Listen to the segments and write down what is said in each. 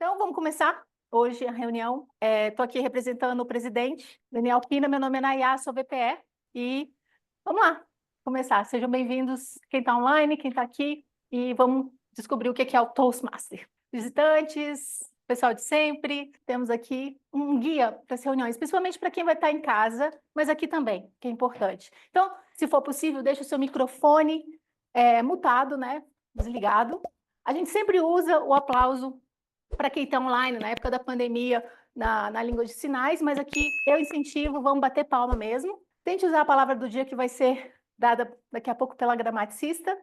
Então, vamos começar hoje a reunião. Estou aqui representando o presidente, Daniel Pina. Meu nome é Nayá, sou VPE. E vamos lá, começar. Sejam bem-vindos, quem está online, quem está aqui. E vamos descobrir o que é o Toastmaster. Visitantes, pessoal de sempre, temos aqui um guia para as reuniões, principalmente para quem vai estar em casa, mas aqui também, que é importante. Então, se for possível, deixe o seu microfone mutado, né? Desligado. A gente sempre usa o aplauso para quem está online, na época da pandemia, na língua de sinais, mas aqui eu incentivo, vamos bater palma mesmo. Tente usar a palavra do dia que vai ser dada daqui a pouco pela gramaticista.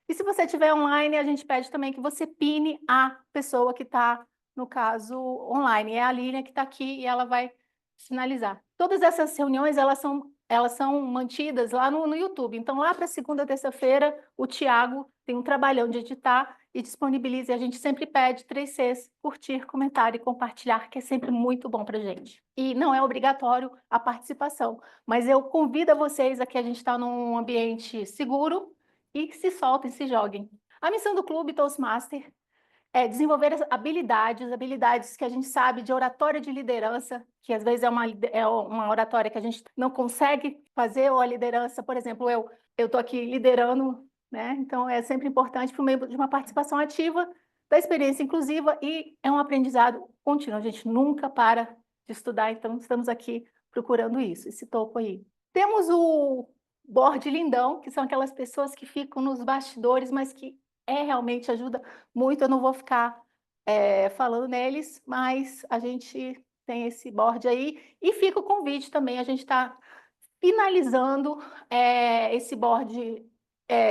E se você estiver online, a gente pede também que você pine a pessoa que está, no caso, online. É a Lilian que está aqui e ela vai finalizar. Todas essas reuniões, elas são mantidas lá no YouTube. Então, lá para segunda, terça-feira, o Tiago tem um trabalhão de editar e disponibiliza. E a gente sempre pede 3 Cs, curtir, comentar e compartilhar, que é sempre muito bom para a gente. E não é obrigatório a participação, mas eu convido a vocês a que a gente está num ambiente seguro, e que se soltem, se joguem. A missão do Clube Toastmaster é desenvolver as habilidades que a gente sabe de oratória de liderança, que às vezes é uma oratória que a gente não consegue fazer, ou a liderança, por exemplo, eu estou aqui liderando, né? Então é sempre importante por meio de uma participação ativa da experiência inclusiva e é um aprendizado contínuo. A gente nunca para de estudar, então estamos aqui procurando isso, esse topo aí. Temos o board lindão, que são aquelas pessoas que ficam nos bastidores, mas que realmente ajuda muito. Eu não vou ficar falando neles, mas a gente tem esse board aí. E fica o convite também, a gente está finalizando esse board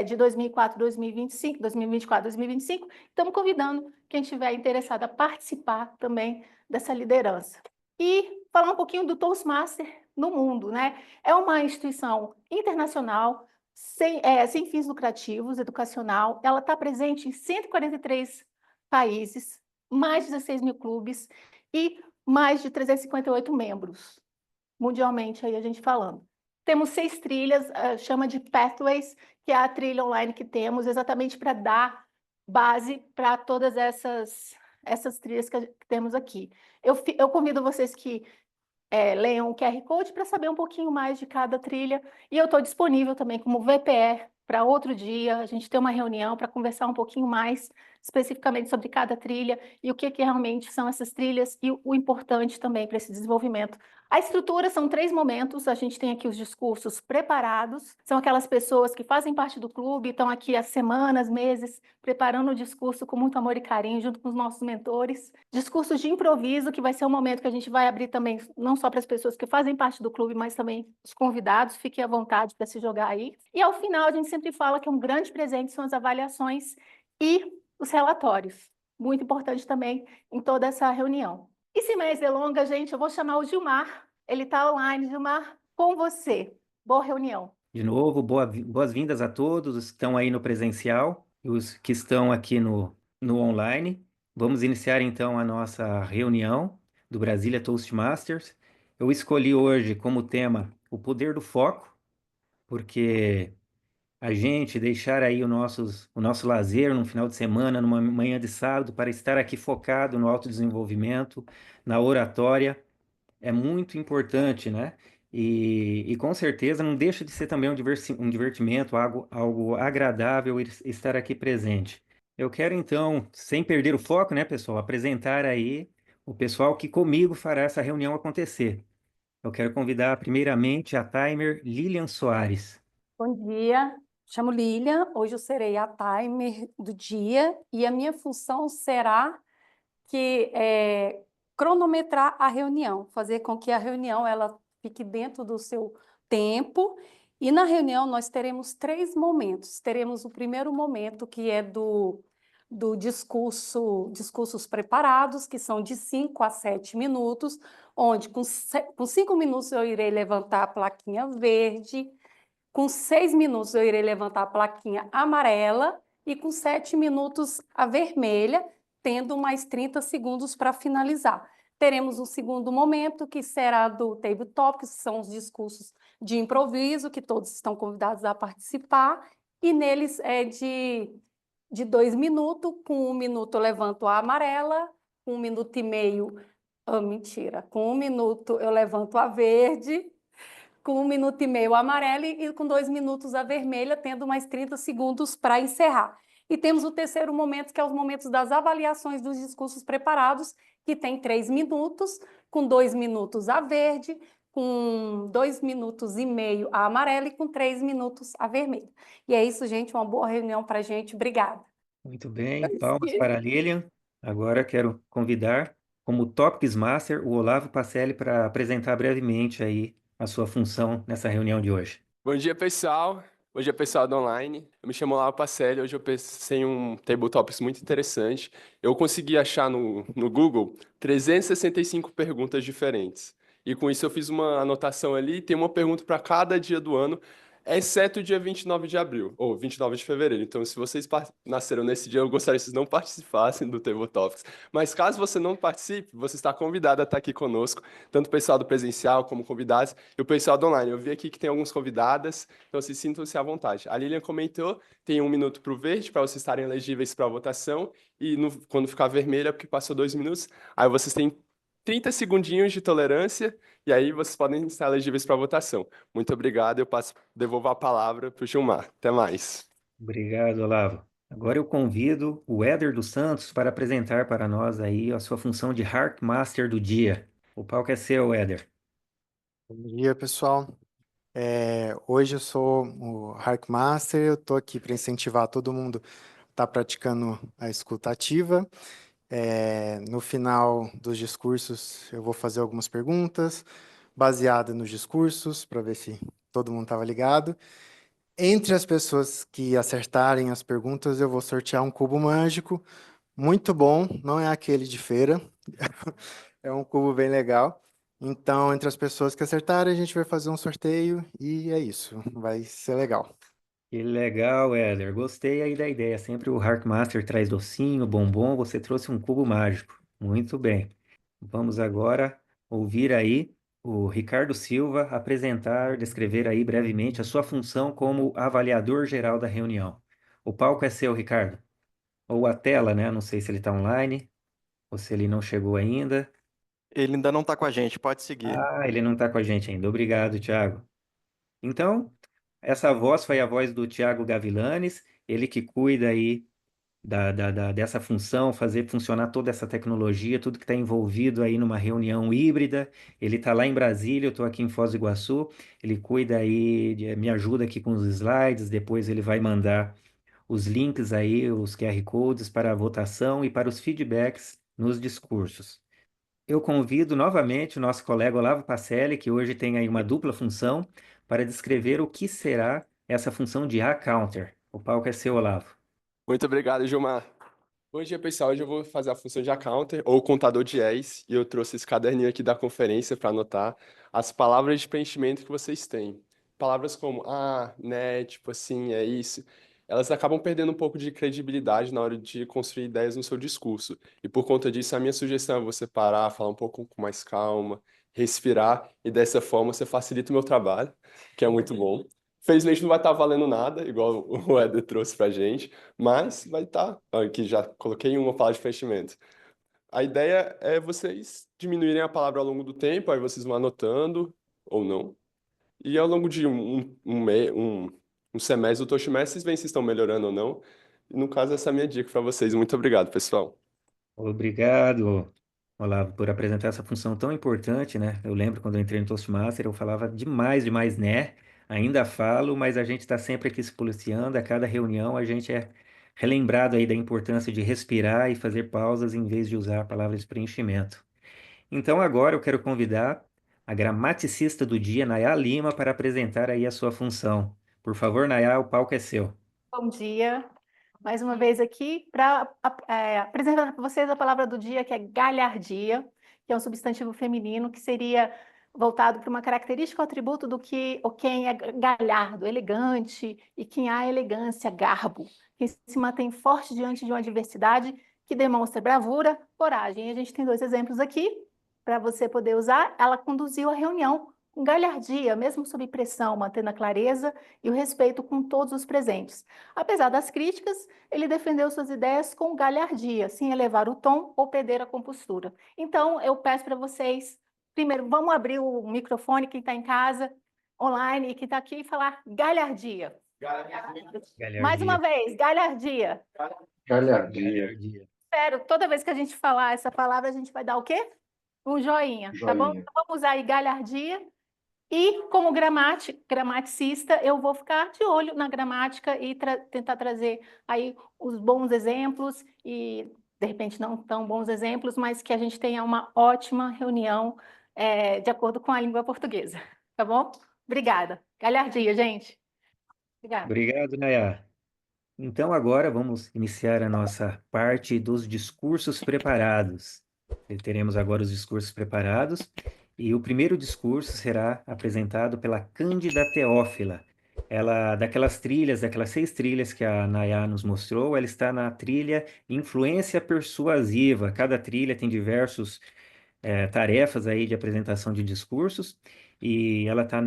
de 2004, 2025, 2024, 2025. Estamos convidando quem estiver interessado a participar também dessa liderança. E falar um pouquinho do Toastmaster no mundo, né? É uma instituição internacional, sem fins lucrativos, educacional. Ela está presente em 143 países, mais de 16 mil clubes e mais de 358 membros, mundialmente, aí a gente falando. Temos 6 trilhas, chama de Pathways, que é a trilha online que temos, exatamente para dar base para todas essas trilhas que temos aqui. Eu convido vocês que leiam o QR Code para saber um pouquinho mais de cada trilha. E eu estou disponível também como VPE para outro dia, a gente ter uma reunião para conversar um pouquinho mais especificamente sobre cada trilha e o que realmente são essas trilhas e o importante também para esse desenvolvimento. A estrutura são 3 momentos, a gente tem aqui os discursos preparados, são aquelas pessoas que fazem parte do clube, estão aqui há semanas, meses, preparando o discurso com muito amor e carinho, junto com os nossos mentores. Discursos de improviso, que vai ser um momento que a gente vai abrir também, não só para as pessoas que fazem parte do clube, mas também os convidados, fiquem à vontade para se jogar aí. E ao final, a gente sempre fala que um grande presente são as avaliações e os relatórios. Muito importante também em toda essa reunião. E sem mais delongas, gente, eu vou chamar o Gilmar. Ele está online. Gilmar, com você. Boa reunião. De novo, boas-vindas a todos os que estão aí no presencial e os que estão aqui no online. Vamos iniciar então a nossa reunião do Brasília Toastmasters. Eu escolhi hoje como tema o poder do foco, porque a gente deixar aí o nosso lazer no final de semana, numa manhã de sábado, para estar aqui focado no autodesenvolvimento, na oratória é muito importante, né? E com certeza não deixa de ser também um divertimento, algo agradável estar aqui presente. Eu quero então, sem perder o foco, né, pessoal, apresentar aí o pessoal que comigo fará essa reunião acontecer. Eu quero convidar primeiramente a timer Lilian Soares. Bom dia, chamo Lilian. Hoje eu serei a timer do dia e a minha função será cronometrar a reunião, fazer com que a reunião ela fique dentro do seu tempo. E na reunião nós teremos 3 momentos. Teremos o primeiro momento, que é do discursos preparados, que são de 5 a 7 minutos, onde com 5 minutos eu irei levantar a plaquinha verde, com 6 minutos eu irei levantar a plaquinha amarela e com 7 minutos a vermelha, tendo mais 30 segundos para finalizar. Teremos um segundo momento, que será do Table Topics, que são os discursos de improviso, que todos estão convidados a participar, e neles é de 2 minutos, com 1 minuto eu levanto a amarela, com 1 minuto e meio, mentira, com 1 minuto eu levanto a verde, com 1 minuto e meio a amarela e com 2 minutos a vermelha, tendo mais 30 segundos para encerrar. E temos o terceiro momento, que é os momentos das avaliações dos discursos preparados, que tem 3 minutos, com 2 minutos a verde, com 2 minutos e meio a amarela e com 3 minutos a vermelha. E é isso, gente, uma boa reunião para a gente. Obrigada. Muito bem, palmas para a Lilian. Agora quero convidar, como Topics Master, o Olavo Pacelli para apresentar brevemente aí a sua função nessa reunião de hoje. Bom dia, pessoal. Bom dia, pessoal do online. Eu me chamo Olavo Pacelli. Hoje eu pensei em um Table Topics muito interessante. Eu consegui achar no Google 365 perguntas diferentes. E com isso eu fiz uma anotação ali. Tem uma pergunta para cada dia do ano, exceto o dia 29 de abril, ou 29 de fevereiro. Então, se vocês nasceram nesse dia, eu gostaria que vocês não participassem do Table Topics. Mas caso você não participe, você está convidado a estar aqui conosco, tanto o pessoal do presencial como convidados e o pessoal do online. Eu vi aqui que tem algumas convidadas, então se sintam-se à vontade. A Lilian comentou, tem 1 minuto para o verde, para vocês estarem elegíveis para a votação, e quando ficar vermelho é porque passou 2 minutos, aí vocês têm 30 segundinhos de tolerância, e aí vocês podem estar elegíveis para a votação. Muito obrigado, devolvo a palavra para o Gilmar. Até mais. Obrigado, Olavo. Agora eu convido o Éder dos Santos para apresentar para nós aí a sua função de Heart Master do dia. O palco é seu, Éder. Bom dia, pessoal. Hoje eu sou o Hark Master, eu estou aqui para incentivar todo mundo a estar praticando a escuta ativa. No final dos discursos, eu vou fazer algumas perguntas baseadas nos discursos, para ver se todo mundo estava ligado. Entre as pessoas que acertarem as perguntas, eu vou sortear um cubo mágico, muito bom, não é aquele de feira, é um cubo bem legal. Então, entre as pessoas que acertarem, a gente vai fazer um sorteio e é isso, vai ser legal. Que legal, Éder. Gostei aí da ideia. Sempre o Heart Master traz docinho, bombom. Você trouxe um cubo mágico. Muito bem. Vamos agora ouvir aí o Ricardo Silva apresentar, descrever aí brevemente a sua função como avaliador geral da reunião. O palco é seu, Ricardo. Ou a tela, né? Não sei se ele está online ou se ele não chegou ainda. Ele ainda não está com a gente, pode seguir. Ah, ele não está com a gente ainda. Obrigado, Thiago. Então, essa voz foi a voz do Thiago Gavilanes, ele que cuida aí dessa função, fazer funcionar toda essa tecnologia, tudo que está envolvido aí numa reunião híbrida. Ele está lá em Brasília, eu estou aqui em Foz do Iguaçu. Ele cuida aí, me ajuda aqui com os slides. Depois ele vai mandar os links aí, os QR Codes para a votação e para os feedbacks nos discursos. Eu convido novamente o nosso colega Olavo Pacelli, que hoje tem aí uma dupla função, para descrever o que será essa função de A-Counter. O palco é seu, Olavo. Muito obrigado, Gilmar. Bom dia, pessoal. Hoje eu vou fazer a função de accounter ou contador de IEs e eu trouxe esse caderninho aqui da conferência para anotar as palavras de preenchimento que vocês têm. Palavras como né, tipo assim, é isso. Elas acabam perdendo um pouco de credibilidade na hora de construir ideias no seu discurso. E por conta disso, a minha sugestão é você parar, falar um pouco com mais calma, respirar e dessa forma você facilita o meu trabalho, que é muito bom. Felizmente não vai estar valendo nada, igual o Eder trouxe pra gente, mas vai estar. Aqui já coloquei uma palavra de preenchimento. A ideia é vocês diminuírem a palavra ao longo do tempo, aí vocês vão anotando, ou não. E ao longo de um semestre do Toastmasters, vocês veem se estão melhorando ou não. E no caso, essa é a minha dica para vocês. Muito obrigado, pessoal. Obrigado, Olavo, por apresentar essa função tão importante, né? Eu lembro quando eu entrei no Toastmaster, eu falava demais, né? Ainda falo, mas a gente está sempre aqui se policiando. A cada reunião a gente é relembrado aí da importância de respirar e fazer pausas em vez de usar palavras de preenchimento. Então agora eu quero convidar a gramaticista do dia, Nayá Lima, para apresentar aí a sua função. Por favor, Nayá, o palco é seu. Bom dia, mais uma vez aqui para apresentar para vocês a palavra do dia, que é galhardia, que é um substantivo feminino que seria voltado para uma característica ou atributo do que ou quem é galhardo, elegante, e quem há elegância, garbo, quem se mantém forte diante de uma adversidade, que demonstra bravura, coragem. E a gente tem 2 exemplos aqui para você poder usar. Ela conduziu a reunião galhardia, mesmo sob pressão, mantendo a clareza e o respeito com todos os presentes. Apesar das críticas, ele defendeu suas ideias com galhardia, sem elevar o tom ou perder a compostura. Então, eu peço para vocês, primeiro, vamos abrir o microfone, quem está em casa, online, e quem está aqui, e falar galhardia. Mais uma vez, galhardia. Galhardia. Espero, toda vez que a gente falar essa palavra, a gente vai dar o quê? Um joinha, tá bom? Então, vamos usar aí galhardia. E, como gramaticista, eu vou ficar de olho na gramática e tentar trazer aí os bons exemplos e, de repente, não tão bons exemplos, mas que a gente tenha uma ótima reunião de acordo com a língua portuguesa, tá bom? Obrigada. Galhardia, gente. Obrigada. Obrigado, Nayá. Então, agora vamos iniciar a nossa parte dos discursos preparados. Teremos agora os discursos preparados e o primeiro discurso será apresentado pela Cândida Teófila. Ela, daquelas 6 trilhas que a Nayá nos mostrou, ela está na trilha Influência Persuasiva. Cada trilha tem diversos tarefas aí de apresentação de discursos, e ela está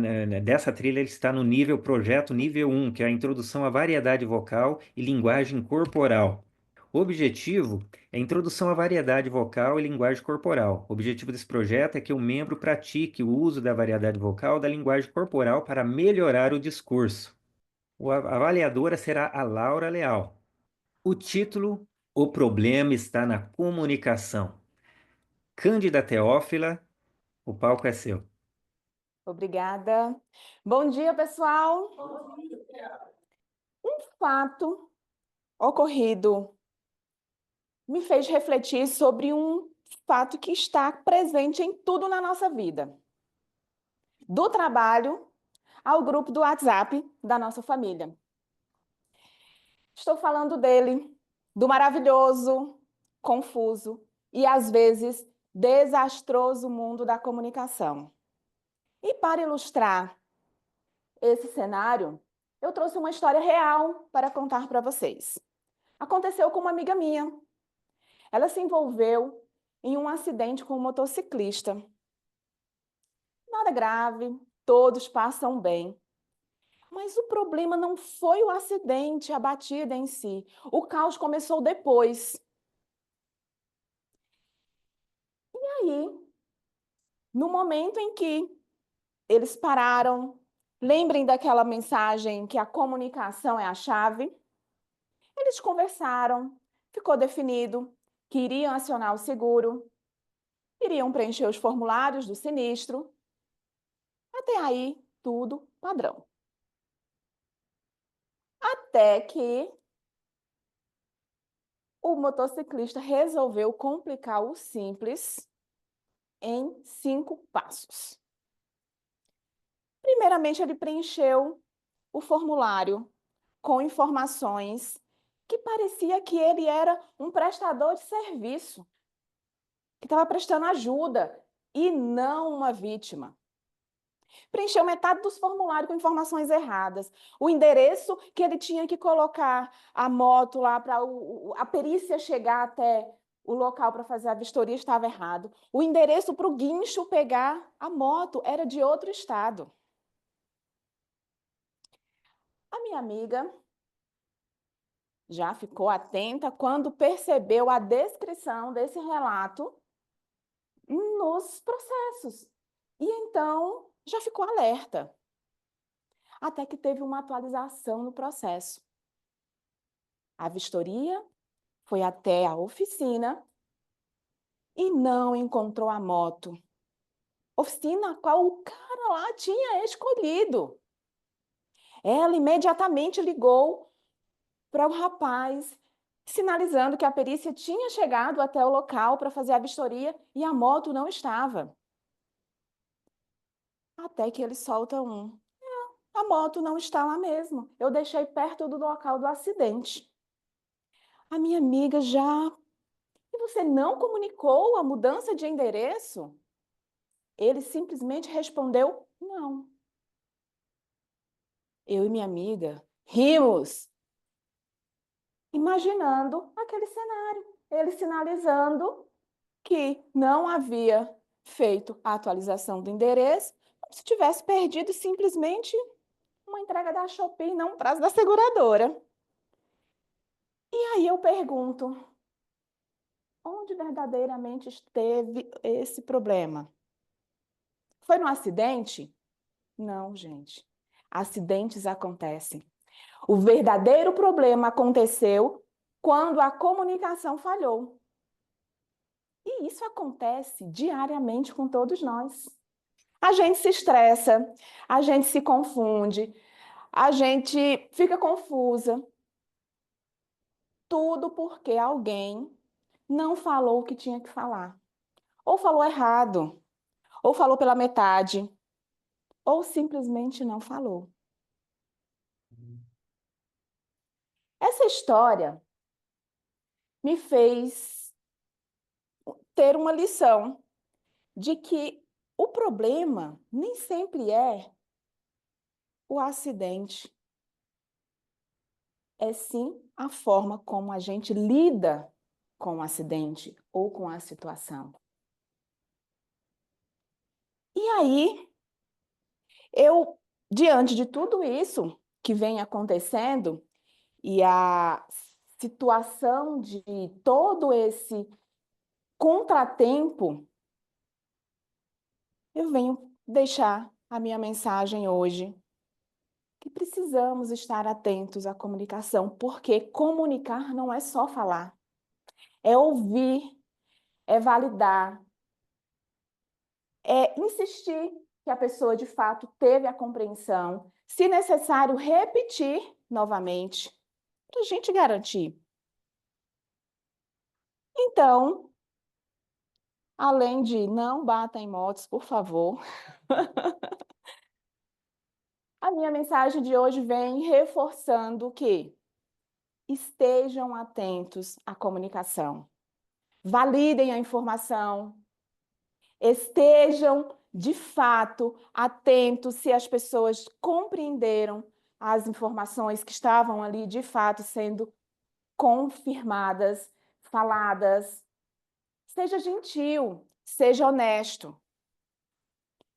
dessa trilha ele está no nível projeto nível 1, que é a introdução à variedade vocal e linguagem corporal. O objetivo é a introdução à variedade vocal e linguagem corporal. O objetivo desse projeto é que o membro pratique o uso da variedade vocal e da linguagem corporal para melhorar o discurso. A avaliadora será a Laura Leal. O título: O problema está na comunicação. Cândida Teófila, o palco é seu. Obrigada. Bom dia, pessoal. Um fato ocorrido me fez refletir sobre um fato que está presente em tudo na nossa vida. Do trabalho ao grupo do WhatsApp da nossa família. Estou falando dele, do maravilhoso, confuso e, às vezes, desastroso mundo da comunicação. E para ilustrar esse cenário, eu trouxe uma história real para contar para vocês. Aconteceu com uma amiga minha. Ela se envolveu em um acidente com um motociclista. Nada grave, todos passam bem. Mas o problema não foi o acidente, a batida em si. O caos começou depois. E aí, no momento em que eles pararam, lembrem daquela mensagem que a comunicação é a chave? Eles conversaram, ficou definido que iriam acionar o seguro, iriam preencher os formulários do sinistro. Até aí, tudo padrão. Até que o motociclista resolveu complicar o simples em 5 passos. Primeiramente, ele preencheu o formulário com informações que parecia que ele era um prestador de serviço, que estava prestando ajuda e não uma vítima. Preencheu metade dos formulários com informações erradas. O endereço que ele tinha que colocar a moto lá para a perícia chegar até o local para fazer a vistoria estava errado. O endereço para o guincho pegar a moto era de outro estado. A minha amiga já ficou atenta quando percebeu a descrição desse relato nos processos. E então já ficou alerta. Até que teve uma atualização no processo. A vistoria foi até a oficina e não encontrou a moto. Oficina a qual o cara lá tinha escolhido. Ela imediatamente ligou para o rapaz, sinalizando que a perícia tinha chegado até o local para fazer a vistoria e a moto não estava. Até que ele solta a moto não está lá mesmo. Eu deixei perto do local do acidente. A minha amiga já... E você não comunicou a mudança de endereço? Ele simplesmente respondeu, não. Eu e minha amiga rimos, imaginando aquele cenário. Ele sinalizando que não havia feito a atualização do endereço, se tivesse perdido simplesmente uma entrega da Shopee, não um prazo da seguradora. E aí eu pergunto, onde verdadeiramente esteve esse problema? Foi no acidente? Não, gente. Acidentes acontecem. O verdadeiro problema aconteceu quando a comunicação falhou. E isso acontece diariamente com todos nós. A gente se estressa, a gente se confunde, a gente fica confusa. Tudo porque alguém não falou o que tinha que falar. Ou falou errado, ou falou pela metade, ou simplesmente não falou. Essa história me fez ter uma lição de que o problema nem sempre é o acidente. É sim a forma como a gente lida com o acidente ou com a situação. E aí, eu, diante de tudo isso que vem acontecendo e a situação de todo esse contratempo, eu venho deixar a minha mensagem hoje, que precisamos estar atentos à comunicação, porque comunicar não é só falar, é ouvir, é validar, é insistir que a pessoa de fato teve a compreensão, se necessário, repetir novamente, para a gente garantir. Então, além de não bata em motos, por favor, a minha mensagem de hoje vem reforçando que estejam atentos à comunicação, validem a informação, estejam, de fato, atentos se as pessoas compreenderam as informações que estavam ali, de fato, sendo confirmadas, faladas. Seja gentil, seja honesto.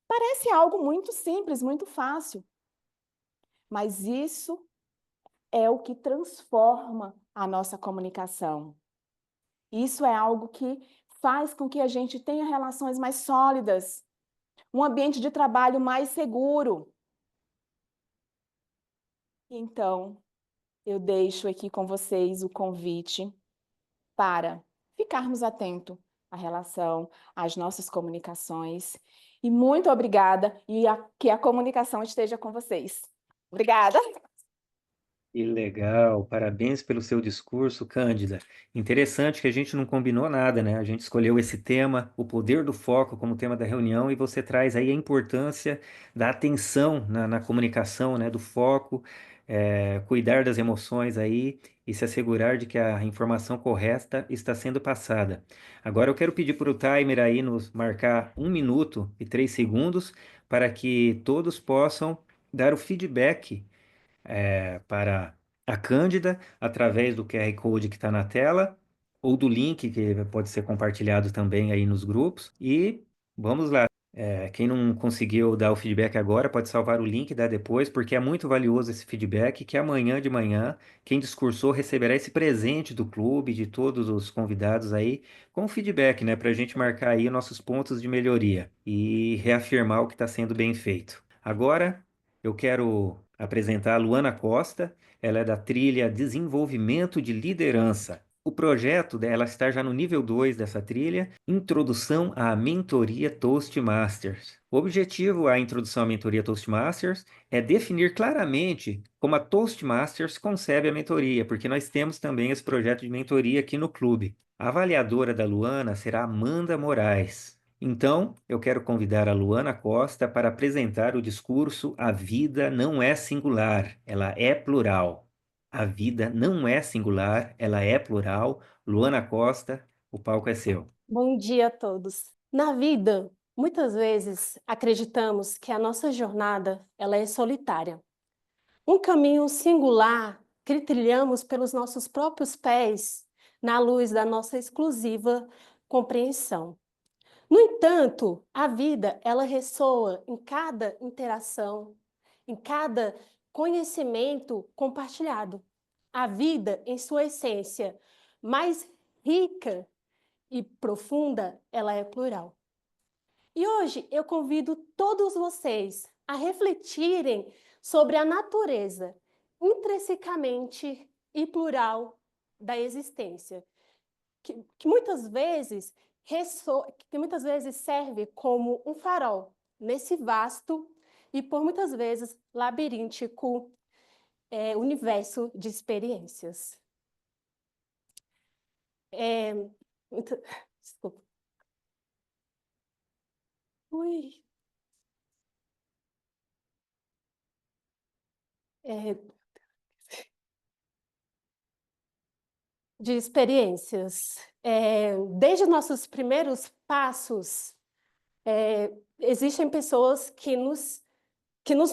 Parece algo muito simples, muito fácil, mas isso é o que transforma a nossa comunicação. Isso é algo que faz com que a gente tenha relações mais sólidas, um ambiente de trabalho mais seguro. Então, eu deixo aqui com vocês o convite para ficarmos atentos à relação às nossas comunicações. E muito obrigada e que a comunicação esteja com vocês. Obrigada. Que legal, parabéns pelo seu discurso, Cândida. Interessante que a gente não combinou nada, né? A gente escolheu esse tema, o poder do foco, como tema da reunião, e você traz aí a importância da atenção na comunicação, né? Do foco, cuidar das emoções aí e se assegurar de que a informação correta está sendo passada. Agora eu quero pedir para o timer aí nos marcar 1 minuto e 3 segundos para que todos possam dar o feedback para a Cândida através do QR Code que está na tela ou do link que pode ser compartilhado também aí nos grupos. E vamos lá. Quem não conseguiu dar o feedback agora pode salvar o link e dar depois, porque é muito valioso esse feedback, que amanhã de manhã quem discursou receberá esse presente do clube, de todos os convidados aí, com feedback, né, para a gente marcar aí nossos pontos de melhoria e reafirmar o que está sendo bem feito. Agora, eu quero apresentar a Luana Costa, ela é da trilha Desenvolvimento de Liderança. O projeto dela está já no nível 2 dessa trilha, Introdução à Mentoria Toastmasters. O objetivo à introdução à mentoria Toastmasters é definir claramente como a Toastmasters concebe a mentoria, porque nós temos também esse projeto de mentoria aqui no clube. A avaliadora da Luana será Amanda Moraes. Então, eu quero convidar a Luana Costa para apresentar o discurso A Vida Não é Singular, ela é plural. A vida não é singular, ela é plural. Luana Costa, o palco é seu. Bom dia a todos. Na vida, muitas vezes acreditamos que a nossa jornada ela é solitária. Um caminho singular que trilhamos pelos nossos próprios pés, na luz da nossa exclusiva compreensão. No entanto, a vida, ela ressoa em cada interação, em cada conhecimento compartilhado. A vida, em sua essência mais rica e profunda, ela é plural. E hoje eu convido todos vocês a refletirem sobre a natureza intrinsecamente e plural da existência, que muitas vezes serve como um farol nesse vasto e por muitas vezes labiríntico universo de experiências. Desculpa. Ui. De experiências. Desde os nossos primeiros passos, existem pessoas que nos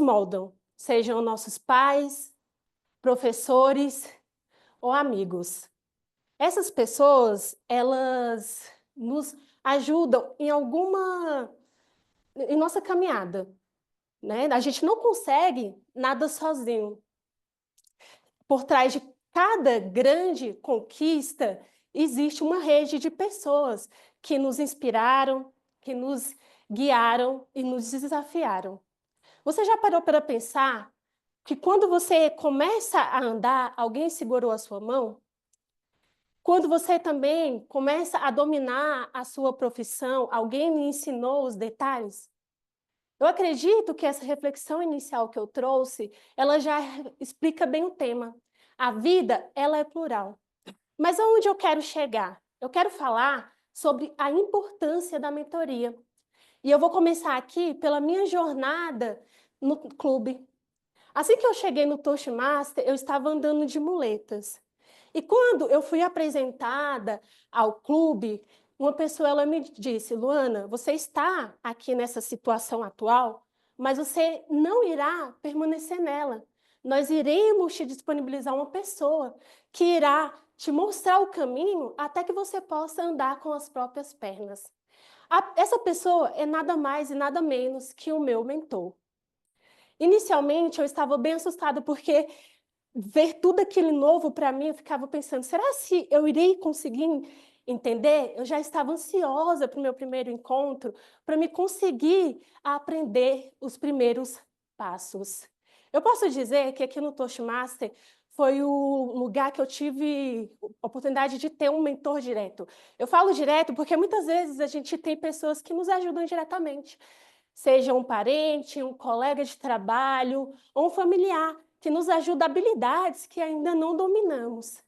moldam, sejam nossos pais, professores ou amigos. Essas pessoas, elas nos ajudam em nossa caminhada, né? A gente não consegue nada sozinho. Por trás de cada grande conquista, existe uma rede de pessoas que nos inspiraram, que nos guiaram e nos desafiaram. Você já parou para pensar que quando você começa a andar, alguém segurou a sua mão? Quando você também começa a dominar a sua profissão, alguém lhe ensinou os detalhes? Eu acredito que essa reflexão inicial que eu trouxe, ela já explica bem o tema. A vida, ela é plural. Mas aonde eu quero chegar? Eu quero falar sobre a importância da mentoria. E eu vou começar aqui pela minha jornada no clube. Assim que eu cheguei no Toastmaster, eu estava andando de muletas. E quando eu fui apresentada ao clube, uma pessoa ela me disse: Luana, você está aqui nessa situação atual, mas você não irá permanecer nela. Nós iremos te disponibilizar uma pessoa que irá te mostrar o caminho até que você possa andar com as próprias pernas. Essa pessoa é nada mais e nada menos que o meu mentor. Inicialmente, eu estava bem assustada porque ver tudo aquilo novo para mim, eu ficava pensando, será se eu irei conseguir entender? Eu já estava ansiosa para o meu primeiro encontro, para me conseguir aprender os primeiros passos. Eu posso dizer que aqui no Toastmaster foi o lugar que eu tive a oportunidade de ter um mentor direto. Eu falo direto porque muitas vezes a gente tem pessoas que nos ajudam diretamente, seja um parente, um colega de trabalho ou um familiar, que nos ajuda habilidades que ainda não dominamos.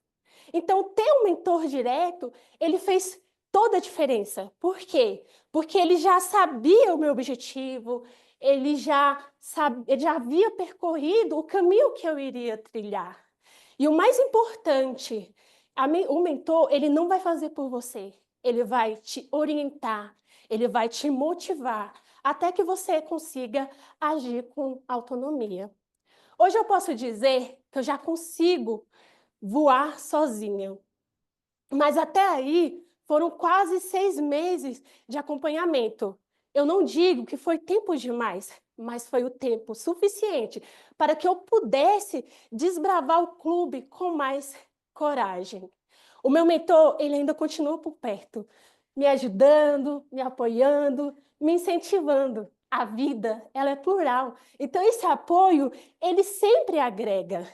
Então, ter um mentor direto, ele fez toda a diferença. Por quê? Porque ele já sabia o meu objetivo, ele já havia percorrido o caminho que eu iria trilhar. E o mais importante, o mentor, ele não vai fazer por você, ele vai te orientar, ele vai te motivar, até que você consiga agir com autonomia. Hoje eu posso dizer que eu já consigo voar sozinha. Mas até aí foram quase 6 meses de acompanhamento. Eu não digo que foi tempo demais, mas foi o tempo suficiente para que eu pudesse desbravar o clube com mais coragem. O meu mentor, ele ainda continua por perto, me ajudando, me apoiando, me incentivando. A vida, ela é plural. Então, esse apoio, ele sempre agrega.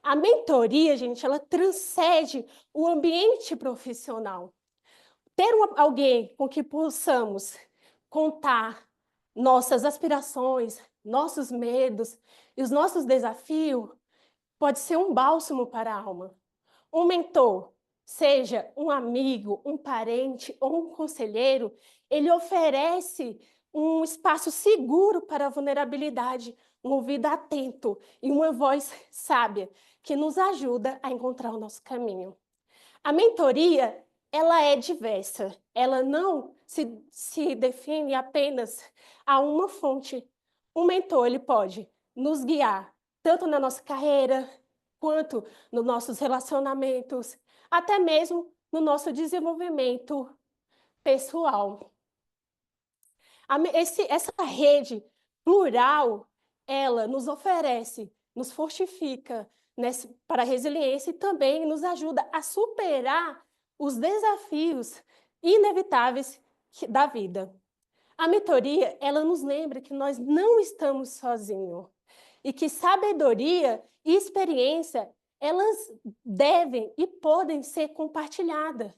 A mentoria, gente, ela transcende o ambiente profissional. Ter alguém com que possamos contar nossas aspirações, nossos medos e os nossos desafios pode ser um bálsamo para a alma. Um mentor, seja um amigo, um parente ou um conselheiro, ele oferece um espaço seguro para a vulnerabilidade, um ouvido atento e uma voz sábia que nos ajuda a encontrar o nosso caminho. A mentoria, ela é diversa, ela não se define apenas a uma fonte. Um mentor, ele pode nos guiar tanto na nossa carreira, quanto nos nossos relacionamentos, até mesmo no nosso desenvolvimento pessoal. Essa rede plural, ela nos oferece, nos fortifica para a resiliência e também nos ajuda a superar os desafios inevitáveis da vida. A mentoria, ela nos lembra que nós não estamos sozinhos e que sabedoria e experiência, elas devem e podem ser compartilhadas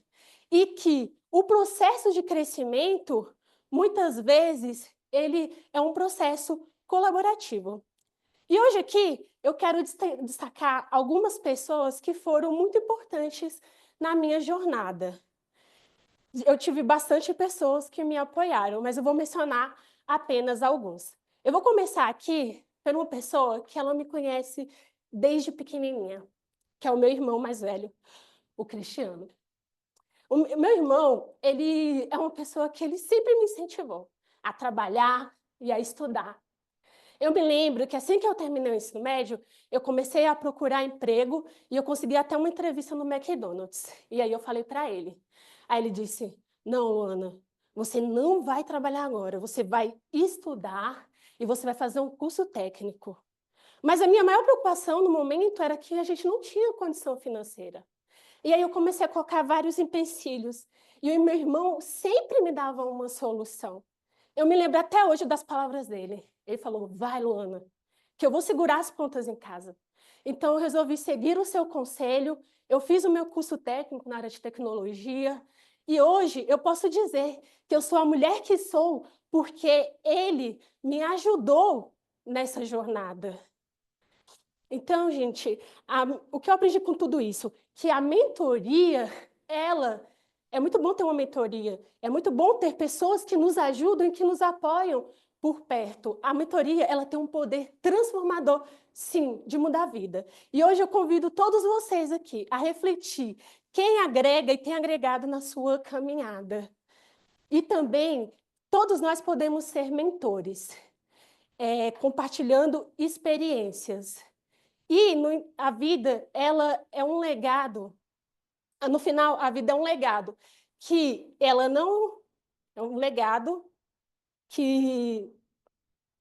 e que o processo de crescimento, muitas vezes, ele é um processo colaborativo. E hoje aqui eu quero destacar algumas pessoas que foram muito importantes na minha jornada. Eu tive bastante pessoas que me apoiaram, mas eu vou mencionar apenas alguns. Eu vou começar aqui por uma pessoa que ela me conhece desde pequenininha, que é o meu irmão mais velho, o Cristiano. O meu irmão, ele é uma pessoa que ele sempre me incentivou a trabalhar e a estudar. Eu me lembro que assim que eu terminei o ensino médio, eu comecei a procurar emprego e eu consegui até uma entrevista no McDonald's. E aí eu falei para ele. Aí ele disse, não, Luana, você não vai trabalhar agora, você vai estudar e você vai fazer um curso técnico. Mas a minha maior preocupação no momento era que a gente não tinha condição financeira. E aí eu comecei a colocar vários empecilhos. E o meu irmão sempre me dava uma solução. Eu me lembro até hoje das palavras dele. Ele falou, vai, Luana, que eu vou segurar as pontas em casa. Então, eu resolvi seguir o seu conselho. Eu fiz o meu curso técnico na área de tecnologia. E hoje eu posso dizer que eu sou a mulher que sou porque ele me ajudou nessa jornada. Então, gente, o que eu aprendi com tudo isso? Que a mentoria, é muito bom ter uma mentoria, é muito bom ter pessoas que nos ajudam e que nos apoiam por perto. A mentoria, ela tem um poder transformador, sim, de mudar a vida. E hoje eu convido todos vocês aqui a refletir quem agrega e tem agregado na sua caminhada. E também, todos nós podemos ser mentores, compartilhando experiências. E a vida, ela é um legado. No final, a vida é um legado que ela não é um legado que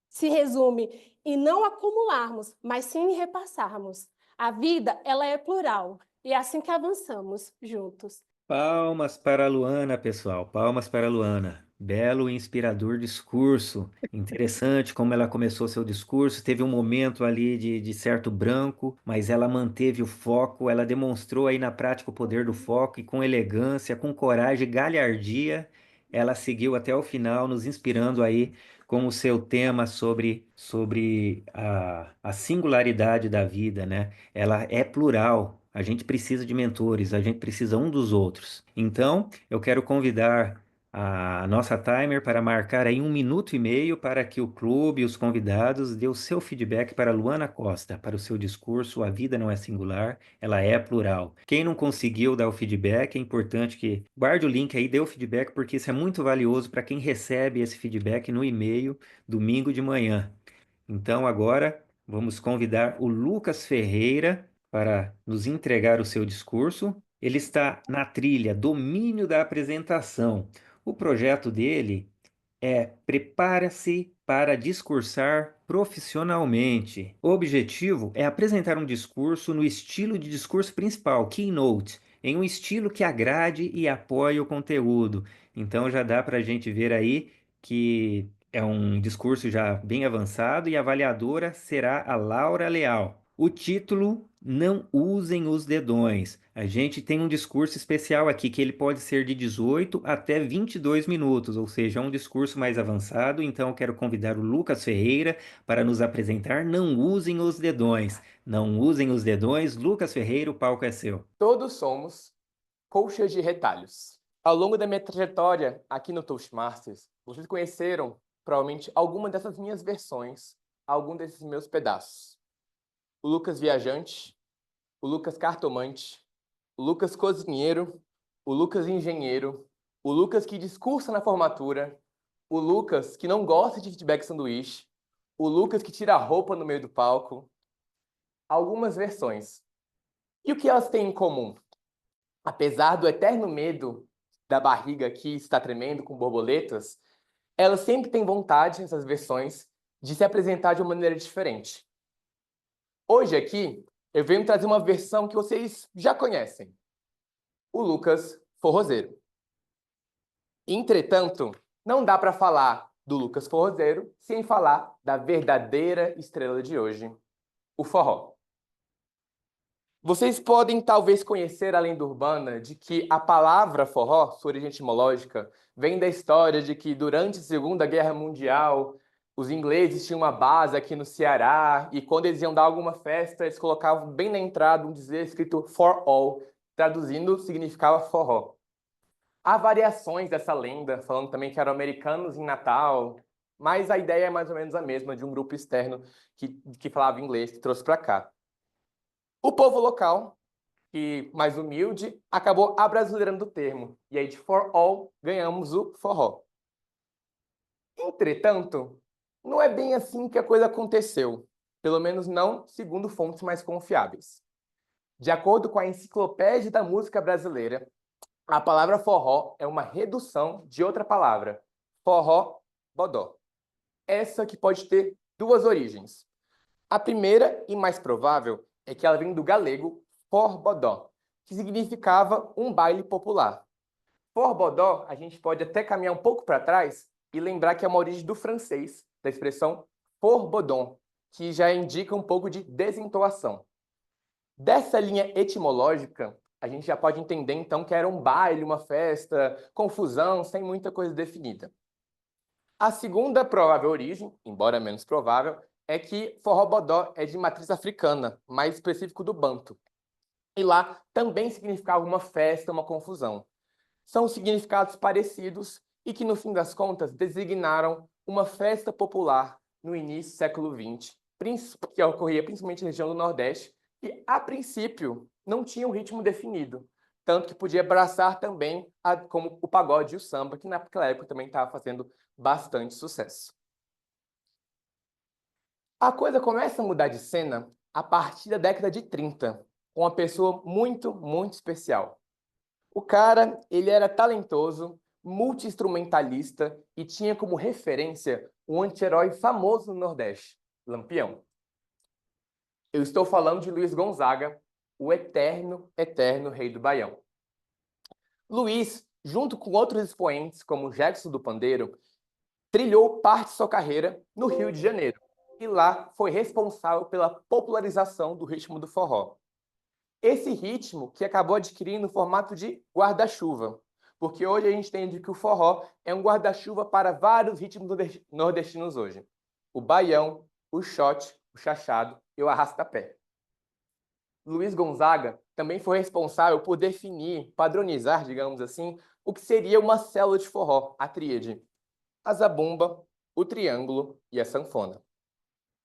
se resume em não acumularmos, mas sim em repassarmos. A vida, ela é plural e é assim que avançamos juntos. Palmas para a Luana, pessoal. Palmas para a Luana. Belo e inspirador discurso. Interessante como ela começou seu discurso. Teve um momento ali de certo branco, mas ela manteve o foco. Ela demonstrou aí na prática o poder do foco e com elegância, com coragem e galhardia, ela seguiu até o final, nos inspirando aí com o seu tema sobre a singularidade da vida, né? Ela é plural. A gente precisa de mentores, a gente precisa um dos outros. Então, eu quero convidar a nossa timer para marcar aí 1 minuto e meio para que o clube e os convidados dê o seu feedback para Luana Costa, para o seu discurso. A vida não é singular, ela é plural. Quem não conseguiu dar o feedback, é importante que guarde o link aí, dê o feedback, porque isso é muito valioso para quem recebe esse feedback no e-mail domingo de manhã. Então, agora vamos convidar o Lucas Ferreira para nos entregar o seu discurso. Ele está na trilha Domínio da Apresentação. O projeto dele é Prepara-se para discursar profissionalmente. O objetivo é apresentar um discurso no estilo de discurso principal, Keynote, em um estilo que agrade e apoie o conteúdo. Então já dá para a gente ver aí que é um discurso já bem avançado e a avaliadora será a Laura Leal. O título, Não Usem os Dedões. A gente tem um discurso especial aqui que ele pode ser de 18 até 22 minutos, ou seja, é um discurso mais avançado. Então eu quero convidar o Lucas Ferreira para nos apresentar Não Usem os Dedões. Não usem os dedões. Lucas Ferreira, o palco é seu. Todos somos colchas de retalhos. Ao longo da minha trajetória aqui no Toastmasters, vocês conheceram provavelmente alguma dessas minhas versões, algum desses meus pedaços. O Lucas viajante, o Lucas cartomante, o Lucas cozinheiro, o Lucas engenheiro, o Lucas que discursa na formatura, o Lucas que não gosta de feedback sanduíche, o Lucas que tira a roupa no meio do palco. Algumas versões. E o que elas têm em comum? Apesar do eterno medo da barriga que está tremendo com borboletas, Ela sempre tem vontade, essas versões, de se apresentar de uma maneira diferente. Hoje aqui, eu venho trazer uma versão que vocês já conhecem, o Lucas Forrozeiro. Entretanto, não dá para falar do Lucas Forrozeiro sem falar da verdadeira estrela de hoje, o forró. Vocês podem talvez conhecer a lenda urbana de que a palavra forró, sua origem etimológica, vem da história de que durante a Segunda Guerra Mundial os ingleses tinham uma base aqui no Ceará e quando eles iam dar alguma festa, eles colocavam bem na entrada um dizer escrito for all, traduzindo significava forró. Há variações dessa lenda, falando também que eram americanos em Natal, mas a ideia é mais ou menos a mesma, de um grupo externo que falava inglês, que trouxe para cá. O povo local, que mais humilde, acabou abrasileirando o termo, e aí de for all ganhamos o forró. Entretanto, não é bem assim que a coisa aconteceu, pelo menos não segundo fontes mais confiáveis. De acordo com a Enciclopédia da Música Brasileira, a palavra forró é uma redução de outra palavra, forró-bodó. Essa que pode ter duas origens. A primeira e mais provável é que ela vem do galego forbodó, que significava um baile popular. Forbodó, a gente pode até caminhar um pouco para trás e lembrar que é uma origem do francês, da expressão forbodon, que já indica um pouco de desentoação. Dessa linha etimológica, a gente já pode entender então que era um baile, uma festa, confusão, sem muita coisa definida. A segunda provável origem, embora menos provável, é que forró-bodó é de matriz africana, mais específico do Banto. E lá também significava uma festa, uma confusão. São significados parecidos e que, no fim das contas, designaram uma festa popular no início do século XX, que ocorria principalmente na região do Nordeste, e, a princípio, não tinha um ritmo definido, tanto que podia abraçar também como o pagode e o samba, que naquela época também estava fazendo bastante sucesso. A coisa começa a mudar de cena a partir da década de 30, com uma pessoa muito, muito especial. O cara, ele era talentoso, multi-instrumentalista e tinha como referência um anti-herói famoso no Nordeste, Lampião. Eu estou falando de Luiz Gonzaga, o eterno, eterno rei do Baião. Luiz, junto com outros expoentes, como Jackson do Pandeiro, trilhou parte de sua carreira no Rio de Janeiro, e lá foi responsável pela popularização do ritmo do forró. Esse ritmo que acabou adquirindo o formato de guarda-chuva, porque hoje a gente entende que o forró é um guarda-chuva para vários ritmos nordestinos hoje. O baião, o shot, o chachado e o arrasta-pé. Luiz Gonzaga também foi responsável por definir, padronizar, digamos assim, o que seria uma célula de forró, a tríade: a zabumba, o triângulo e a sanfona.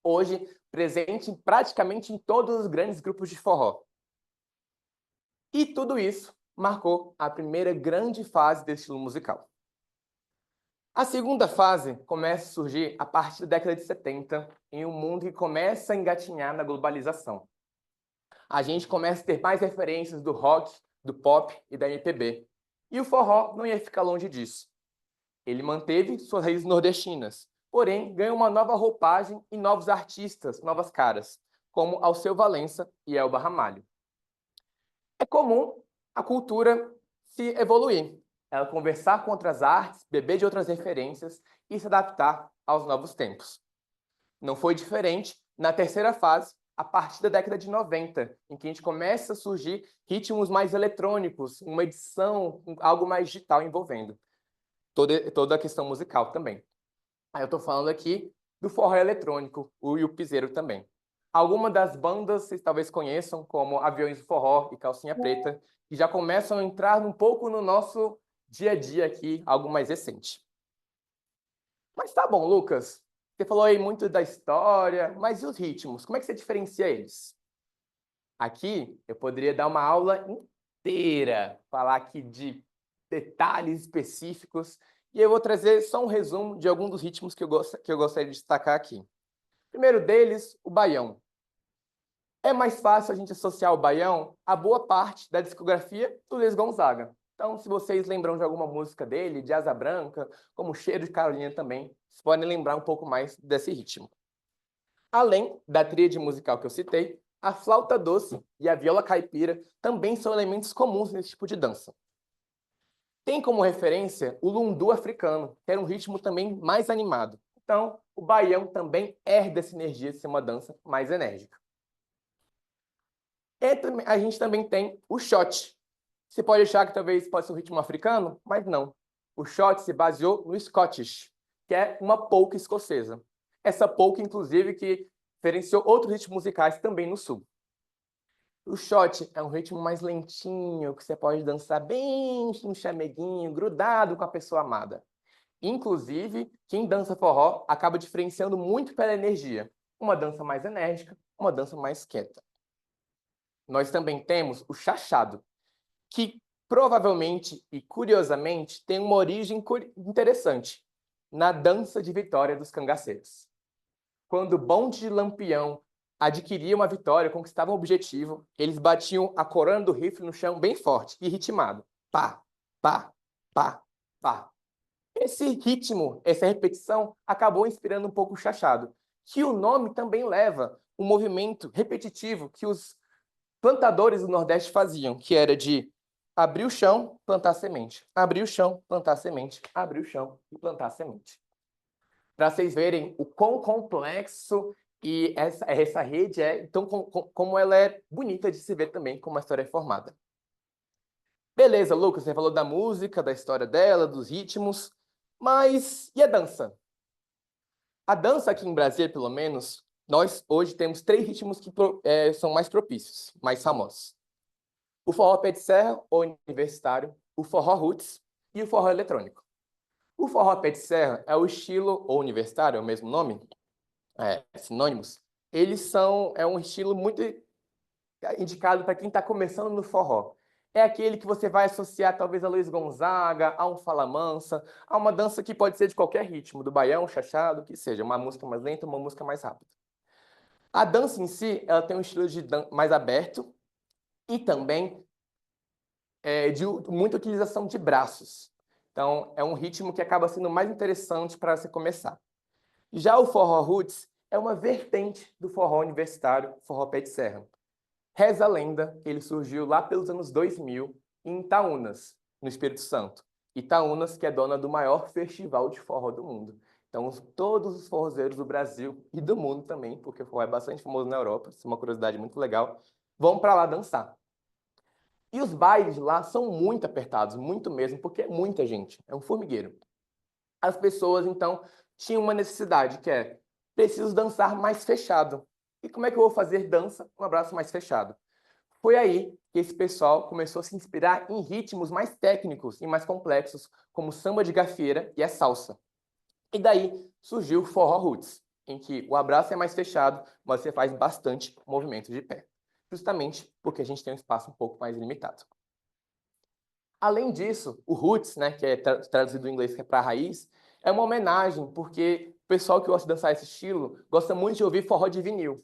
Hoje, presente praticamente em todos os grandes grupos de forró. E tudo isso marcou a primeira grande fase desse estilo musical. A segunda fase começa a surgir a partir da década de 70, em um mundo que começa a engatinhar na globalização. A gente começa a ter mais referências do rock, do pop e da MPB. E o forró não ia ficar longe disso. Ele manteve suas raízes nordestinas, porém ganhou uma nova roupagem e novos artistas, novas caras, como Alceu Valença e Elba Ramalho. É comum a cultura se evoluir, ela conversar com outras artes, beber de outras referências e se adaptar aos novos tempos. Não foi diferente na terceira fase, a partir da década de 90, em que a gente começa a surgir ritmos mais eletrônicos, uma edição, algo mais digital envolvendo toda a questão musical também. Aí eu estou falando aqui do forró eletrônico e o piseiro também. Algumas das bandas vocês talvez conheçam, como Aviões do Forró e Calcinha Preta, que já começam a entrar um pouco no nosso dia a dia aqui, algo mais recente. Mas tá bom, Lucas, você falou aí muito da história, mas e os ritmos? Como é que você diferencia eles? Aqui eu poderia dar uma aula inteira, falar aqui de detalhes específicos, e eu vou trazer só um resumo de alguns dos ritmos que eu gostaria de destacar aqui. Primeiro deles, o baião. É mais fácil a gente associar o baião a boa parte da discografia do Luiz Gonzaga. Então, se vocês lembram de alguma música dele, de Asa Branca, como Cheiro de Carolina também, vocês podem lembrar um pouco mais desse ritmo. Além da tríade musical que eu citei, a flauta doce e a viola caipira também são elementos comuns nesse tipo de dança. Tem como referência o lundu africano, que era um ritmo também mais animado. Então, o baião também herda essa energia de ser uma dança mais enérgica. E a gente também tem o shot. Você pode achar que talvez pode ser um ritmo africano, mas não. O shot se baseou no Scottish, que é uma polca escocesa. Essa polca, inclusive, que diferenciou outros ritmos musicais também no sul. O shot é um ritmo mais lentinho, que você pode dançar bem no chameguinho, grudado com a pessoa amada. Inclusive, quem dança forró acaba diferenciando muito pela energia. Uma dança mais enérgica, uma dança mais quieta. Nós também temos o chachado, que provavelmente e curiosamente tem uma origem interessante na dança de vitória dos cangaceiros. Quando o bonde de Lampião adquiria uma vitória, conquistava um objetivo, eles batiam a corona do rifle no chão bem forte e ritmado. Pá, pá, pá, pá. Esse ritmo, essa repetição, acabou inspirando um pouco o chachado, que o nome também leva um movimento repetitivo que os plantadores do Nordeste faziam, que era de abrir o chão, plantar semente, abrir o chão, plantar semente, abrir o chão e plantar semente. Para vocês verem o quão complexo e essa rede é, então como ela é bonita de se ver também, como a história é formada. Beleza, Lucas, você falou da música, da história dela, dos ritmos, mas e a dança? A dança aqui em Brasília, pelo menos, nós hoje temos 3 ritmos que são mais propícios, mais famosos. O forró pé de serra, ou universitário, o forró roots e o forró eletrônico. O forró pé de serra é o estilo, ou universitário, é o mesmo nome, sinônimos. Eles é um estilo muito indicado para quem está começando no forró. É aquele que você vai associar talvez a Luiz Gonzaga, a um Fala Mansa, a uma dança que pode ser de qualquer ritmo, do baião, chachado, que seja, uma música mais lenta, uma música mais rápida. A dança em si, ela tem um estilo de mais aberto e também de muita utilização de braços. Então, é um ritmo que acaba sendo mais interessante para você começar. Já o forró roots é uma vertente do forró universitário, forró pé de serra. Reza a lenda que ele surgiu lá pelos anos 2000 em Itaúnas, no Espírito Santo. Itaúnas, que é dona do maior festival de forró do mundo. Então, todos os forrozeiros do Brasil e do mundo também, porque o forró é bastante famoso na Europa, isso é uma curiosidade muito legal, vão para lá dançar. E os bailes lá são muito apertados, muito mesmo, porque é muita gente, é um formigueiro. As pessoas, então, tinham uma necessidade, que é, preciso dançar mais fechado. E como é que eu vou fazer dança um abraço mais fechado? Foi aí que esse pessoal começou a se inspirar em ritmos mais técnicos e mais complexos, como o samba de gafieira e a salsa. E daí surgiu o forró roots, em que o abraço é mais fechado, mas você faz bastante movimento de pé. Justamente porque a gente tem um espaço um pouco mais limitado. Além disso, o roots, né, que é traduzido do inglês que é para raiz, é uma homenagem, porque o pessoal que gosta de dançar esse estilo gosta muito de ouvir forró de vinil.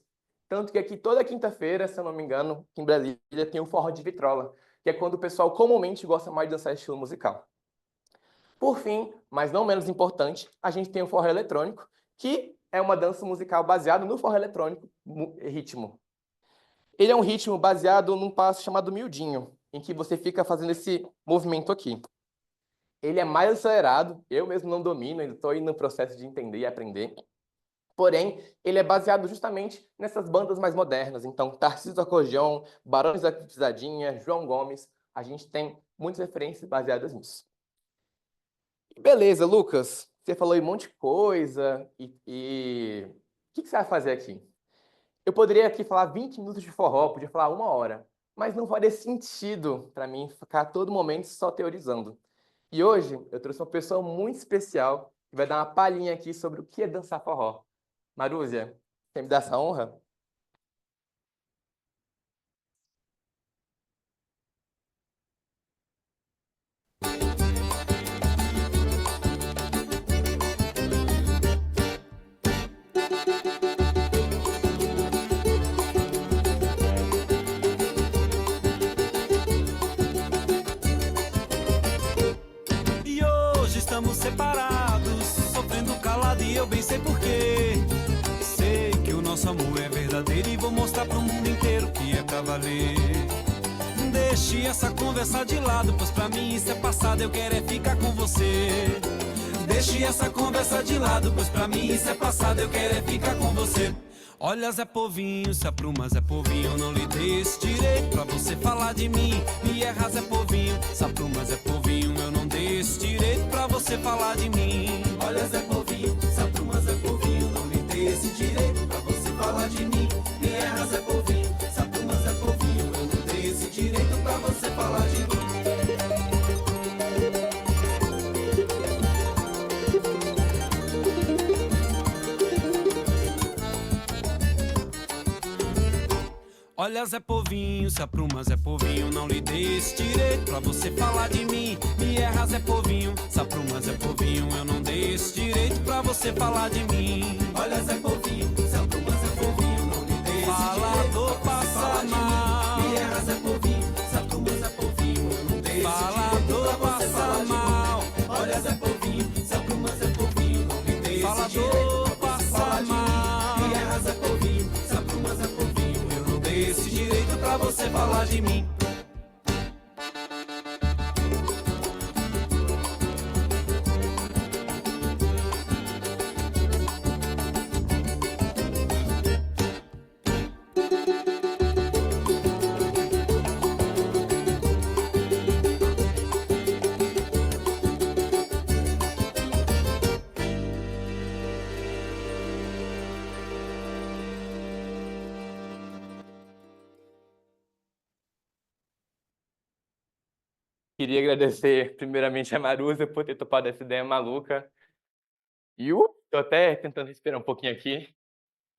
Tanto que aqui toda quinta-feira, se eu não me engano, aqui em Brasília, tem um forró de vitrola, que é quando o pessoal comumente gosta mais de dançar esse estilo musical. Por fim, mas não menos importante, a gente tem o forró eletrônico, que é uma dança musical baseada no forró eletrônico, ritmo. Ele é um ritmo baseado num passo chamado miudinho, em que você fica fazendo esse movimento aqui. Ele é mais acelerado, eu mesmo não domino, ainda estou no processo de entender e aprender. Porém, ele é baseado justamente nessas bandas mais modernas. Então, Tarcísio do Acordeon, Barões da Pisadinha, João Gomes, a gente tem muitas referências baseadas nisso. Beleza, Lucas, você falou um monte de coisa e... O que você vai fazer aqui? Eu poderia aqui falar 20 minutos de forró, podia falar 1 hora, mas não faria sentido para mim ficar a todo momento só teorizando. E hoje eu trouxe uma pessoa muito especial que vai dar uma palhinha aqui sobre o que é dançar forró. Marúzia, você me dá essa honra? separados, sofrendo calado e eu bem sei porquê. Sei que o nosso amor é verdadeiro e vou mostrar pro mundo inteiro que é pra valer. Deixe essa conversa de lado, pois pra mim isso é passado, eu quero é ficar com você. Deixe essa conversa de lado, pois pra mim isso é passado, eu quero é ficar com você. Olha, Zé Povinho, se apruma, Zé Povinho, eu não lhe dei esse direito pra você falar de mim. Me erra, Zé Povinho, se apruma, Zé Povinho, eu não dei esse direito pra você falar de mim. Olha, Zé Povinho, se apruma, Zé Povinho, não lhe dei esse direito pra você falar de mim. Me erra, Zé Povinho, se apruma, Zé Povinho, eu não dei esse direito pra você falar de mim. Olha, Zé Povinho, se apruma, Zé Povinho, não lhe dei esse direito pra você falar de mim. Me erra, Zé Povinho, se apruma, Zé Povinho, eu não dei esse direito pra você falar de mim. Olha, Zé Povinho, se apruma, Zé Povinho, não lhe dei esse falador direito pra você falar de mim. Me erra, Zé Povinho, se apruma, Zé Povinho, eu não dei esse falador direito pra você falar de mim. Olha, Zé Povinho, se apruma, Zé Povinho, não lhe dei esse direito pra você falar de mim. Me erra, Zé Povinho, se apruma, Zé Povinho, eu não dei esse direito pra você falar de mim. Queria agradecer primeiramente a Maruza por ter topado essa ideia maluca. E tô até tentando respirar um pouquinho aqui,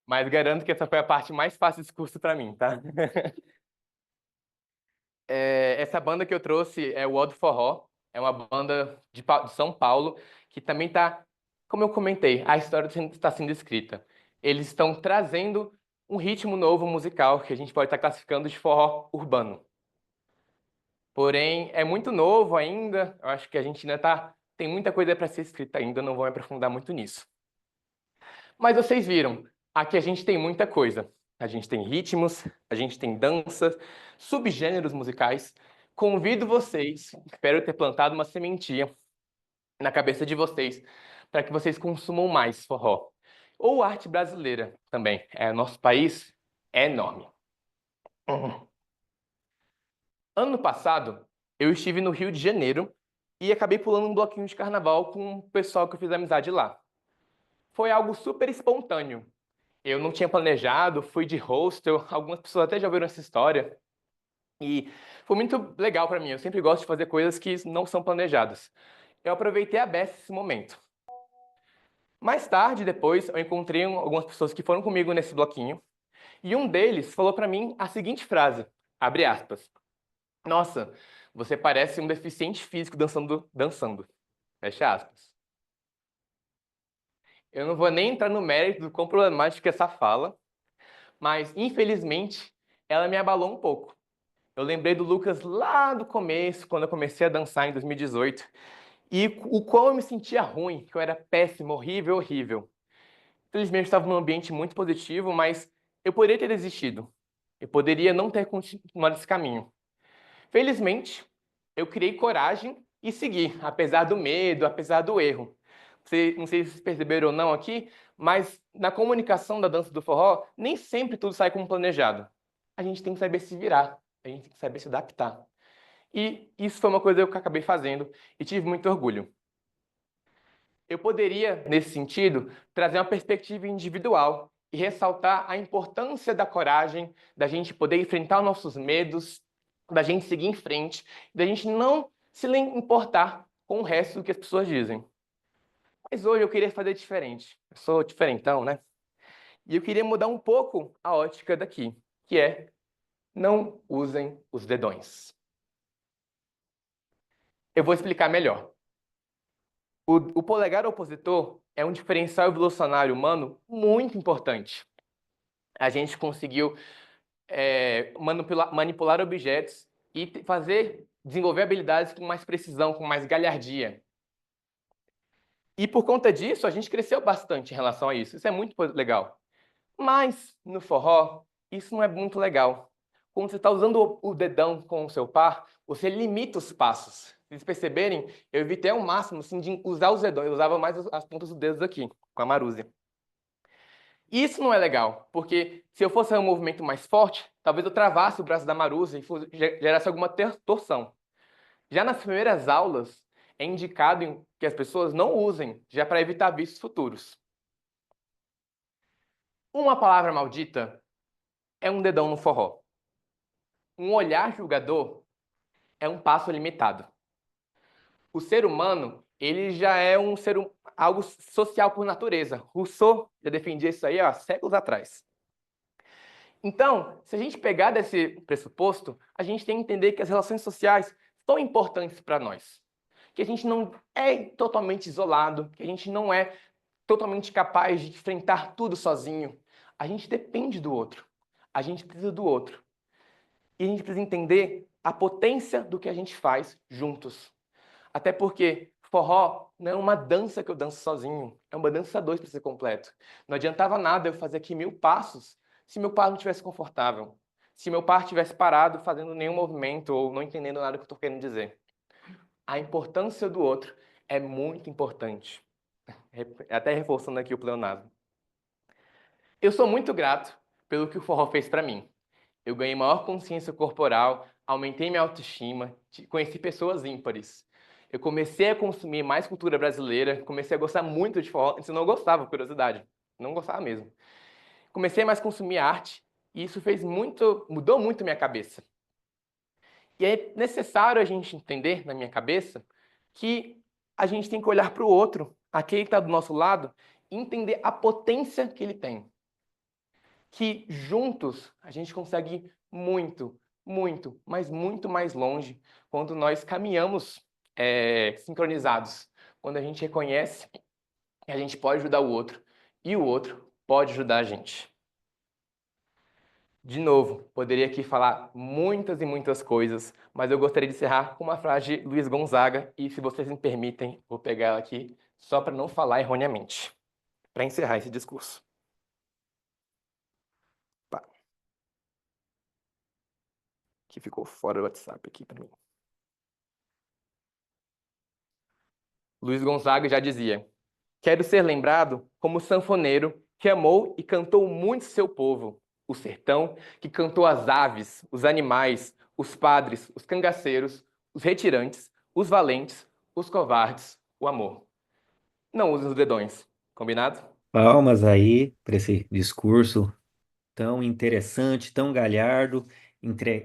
mas garanto que essa foi a parte mais fácil desse curso para mim, tá? Essa banda que eu trouxe é o Odd Forró, é uma banda de São Paulo, que também tá, como eu comentei, a história está sendo escrita. Eles estão trazendo um ritmo novo musical que a gente pode estar classificando de forró urbano. Porém, é muito novo ainda, eu acho que a gente ainda tem muita coisa para ser escrita ainda, não vou me aprofundar muito nisso. Mas vocês viram, aqui a gente tem muita coisa. A gente tem ritmos, a gente tem danças, subgêneros musicais. Convido vocês, espero ter plantado uma sementinha na cabeça de vocês, para que vocês consumam mais forró. Ou arte brasileira também. Nosso país é enorme. Ano passado, eu estive no Rio de Janeiro e acabei pulando um bloquinho de carnaval com o pessoal que eu fiz amizade lá. Foi algo super espontâneo. Eu não tinha planejado, fui de hostel, algumas pessoas até já ouviram essa história. E foi muito legal para mim, eu sempre gosto de fazer coisas que não são planejadas. Eu aproveitei a beça esse momento. Mais tarde, depois, eu encontrei algumas pessoas que foram comigo nesse bloquinho, e um deles falou para mim a seguinte frase, abre aspas, nossa, você parece um deficiente físico dançando. Fecha aspas. Eu não vou nem entrar no mérito do quão problemática é essa fala, mas, infelizmente, ela me abalou um pouco. Eu lembrei do Lucas lá do começo, quando eu comecei a dançar em 2018, e o quão eu me sentia ruim, que eu era péssimo, horrível, horrível. Infelizmente, eu estava num ambiente muito positivo, mas eu poderia ter desistido. Eu poderia não ter continuado esse caminho. Felizmente, eu criei coragem e segui, apesar do medo, apesar do erro. Não sei se vocês perceberam ou não aqui, mas na comunicação da dança do forró, nem sempre tudo sai como planejado. A gente tem que saber se virar, a gente tem que saber se adaptar. E isso foi uma coisa que eu acabei fazendo e tive muito orgulho. Eu poderia, nesse sentido, trazer uma perspectiva individual e ressaltar a importância da coragem, da gente poder enfrentar os nossos medos, da gente seguir em frente, da gente não se importar com o resto do que as pessoas dizem. Mas hoje eu queria fazer diferente. Eu sou diferentão, né? E eu queria mudar um pouco a ótica daqui, que é não usem os dedões. Eu vou explicar melhor. O polegar opositor é um diferencial evolucionário humano muito importante. A gente conseguiu manipular objetos e desenvolver habilidades com mais precisão, com mais galhardia. E por conta disso, a gente cresceu bastante em relação a isso. Isso é muito legal. Mas no forró, isso não é muito legal. Quando você está usando o dedão com o seu par, você limita os passos. Se vocês perceberem, eu evitei ao máximo assim, de usar os dedões, eu usava mais as pontas dos dedos aqui, com a marúzia. Isso não é legal, porque se eu fosse fazer um movimento mais forte, talvez eu travasse o braço da marúzia e gerasse alguma torção. Já nas primeiras aulas, é indicado que as pessoas não usem, já para evitar vícios futuros. Uma palavra maldita é um dedão no forró. Um olhar julgador é um passo limitado. O ser humano, ele já é algo social por natureza. Rousseau já defendia isso aí há séculos atrás. Então, se a gente pegar desse pressuposto, a gente tem que entender que as relações sociais são importantes para nós. Que a gente não é totalmente isolado, que a gente não é totalmente capaz de enfrentar tudo sozinho. A gente depende do outro. A gente precisa do outro. E a gente precisa entender a potência do que a gente faz juntos. Até porque forró não é uma dança que eu danço sozinho, é uma dança a dois para ser completo. Não adiantava nada eu fazer aqui 1000 passos se meu par não estivesse confortável, se meu par estivesse parado fazendo nenhum movimento ou não entendendo nada que eu estou querendo dizer. A importância do outro é muito importante. Até reforçando aqui o pleonasmo. Eu sou muito grato pelo que o forró fez para mim. Eu ganhei maior consciência corporal, aumentei minha autoestima, conheci pessoas ímpares. Eu comecei a consumir mais cultura brasileira, comecei a gostar muito de forró. Antes eu não gostava, curiosidade. Não gostava mesmo. Comecei mais a consumir arte e isso mudou muito minha cabeça. E é necessário a gente entender, na minha cabeça, que a gente tem que olhar para o outro, aquele que está do nosso lado, e entender a potência que ele tem. Que juntos a gente consegue ir muito, muito, mas muito mais longe quando nós caminhamos sincronizados. Quando a gente reconhece que a gente pode ajudar o outro e o outro pode ajudar a gente. De novo, poderia aqui falar muitas e muitas coisas, mas eu gostaria de encerrar com uma frase de Luiz Gonzaga, e se vocês me permitem, vou pegar ela aqui, só para não falar erroneamente, para encerrar esse discurso. Pá. Que ficou fora do WhatsApp aqui para mim. Luiz Gonzaga já dizia: quero ser lembrado como o sanfoneiro que amou e cantou muito seu povo, o sertão que cantou as aves, os animais, os padres, os cangaceiros, os retirantes, os valentes, os covardes, o amor. Não usem os dedões, combinado? Palmas aí para esse discurso tão interessante, tão galhardo,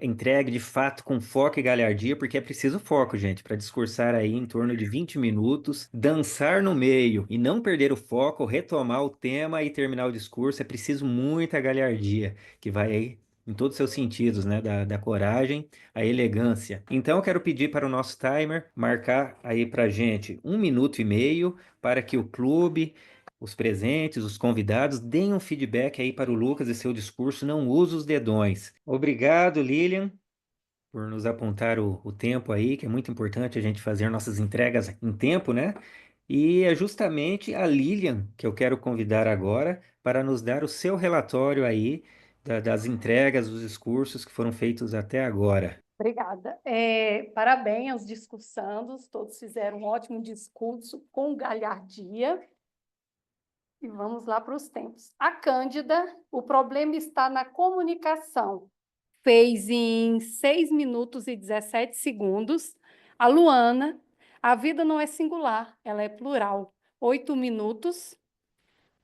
entregue de fato com foco e galhardia, porque é preciso foco, gente, para discursar aí em torno de 20 minutos, dançar no meio e não perder o foco, retomar o tema e terminar o discurso, é preciso muita galhardia, que vai aí em todos os seus sentidos, né, da coragem, a elegância. Então eu quero pedir para o nosso timer marcar aí para gente 1 minuto e meio para que o clube, os presentes, os convidados, deem um feedback aí para o Lucas e seu discurso, não use os dedões. Obrigado, Lilian, por nos apontar o tempo aí, que é muito importante a gente fazer nossas entregas em tempo, né? E é justamente a Lilian que eu quero convidar agora para nos dar o seu relatório aí das entregas, dos discursos que foram feitos até agora. Obrigada. Parabéns aos discursandos, todos fizeram um ótimo discurso com galhardia. E vamos lá para os tempos. A Cândida, o problema está na comunicação. Fez em 6 minutos e 17 segundos. A Luana, a vida não é singular, ela é plural. 8 minutos.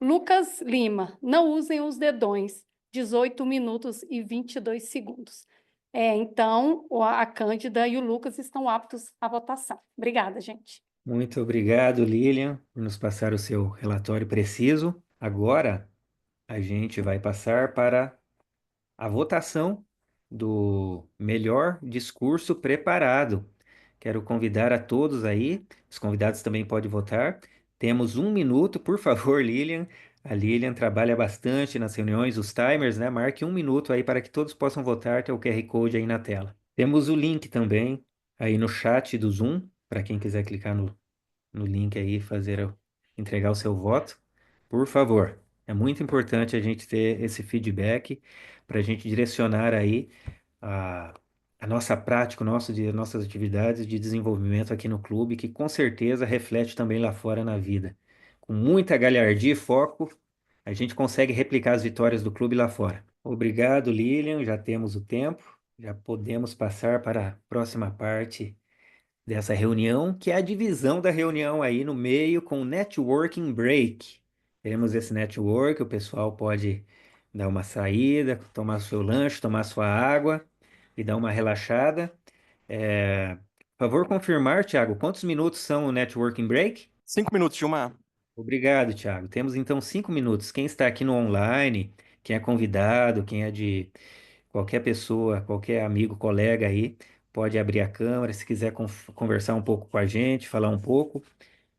Lucas Lima, não usem os dedões. 18 minutos e 22 segundos. Então, a Cândida e o Lucas estão aptos à votação. Obrigada, gente. Muito obrigado, Lilian, por nos passar o seu relatório preciso. Agora, a gente vai passar para a votação do melhor discurso preparado. Quero convidar a todos aí, os convidados também podem votar. Temos 1 minuto, por favor, Lilian. A Lilian trabalha bastante nas reuniões, os timers, né? Marque 1 minuto aí para que todos possam votar. Tem o QR Code aí na tela. Temos o link também aí no chat do Zoom, para quem quiser clicar no link aí e fazer entregar o seu voto, por favor. É muito importante a gente ter esse feedback para a gente direcionar aí a, a nossa prática, nossas atividades de desenvolvimento aqui no clube, que com certeza reflete também lá fora na vida. Com muita galhardia e foco, a gente consegue replicar as vitórias do clube lá fora. Obrigado, Lilian. Já temos o tempo, já podemos passar para a próxima parte dessa reunião, que é a divisão da reunião aí no meio com o networking break. Teremos esse network, o pessoal pode dar uma saída, tomar seu lanche, tomar sua água e dar uma relaxada. Por favor, confirmar, Thiago, quantos minutos são o networking break? 5 minutos, Gilmar. Obrigado, Thiago. Temos então 5 minutos. Quem está aqui no online, quem é convidado, quem é de qualquer pessoa, qualquer amigo, colega aí, pode abrir a câmera se quiser conversar um pouco com a gente, falar um pouco.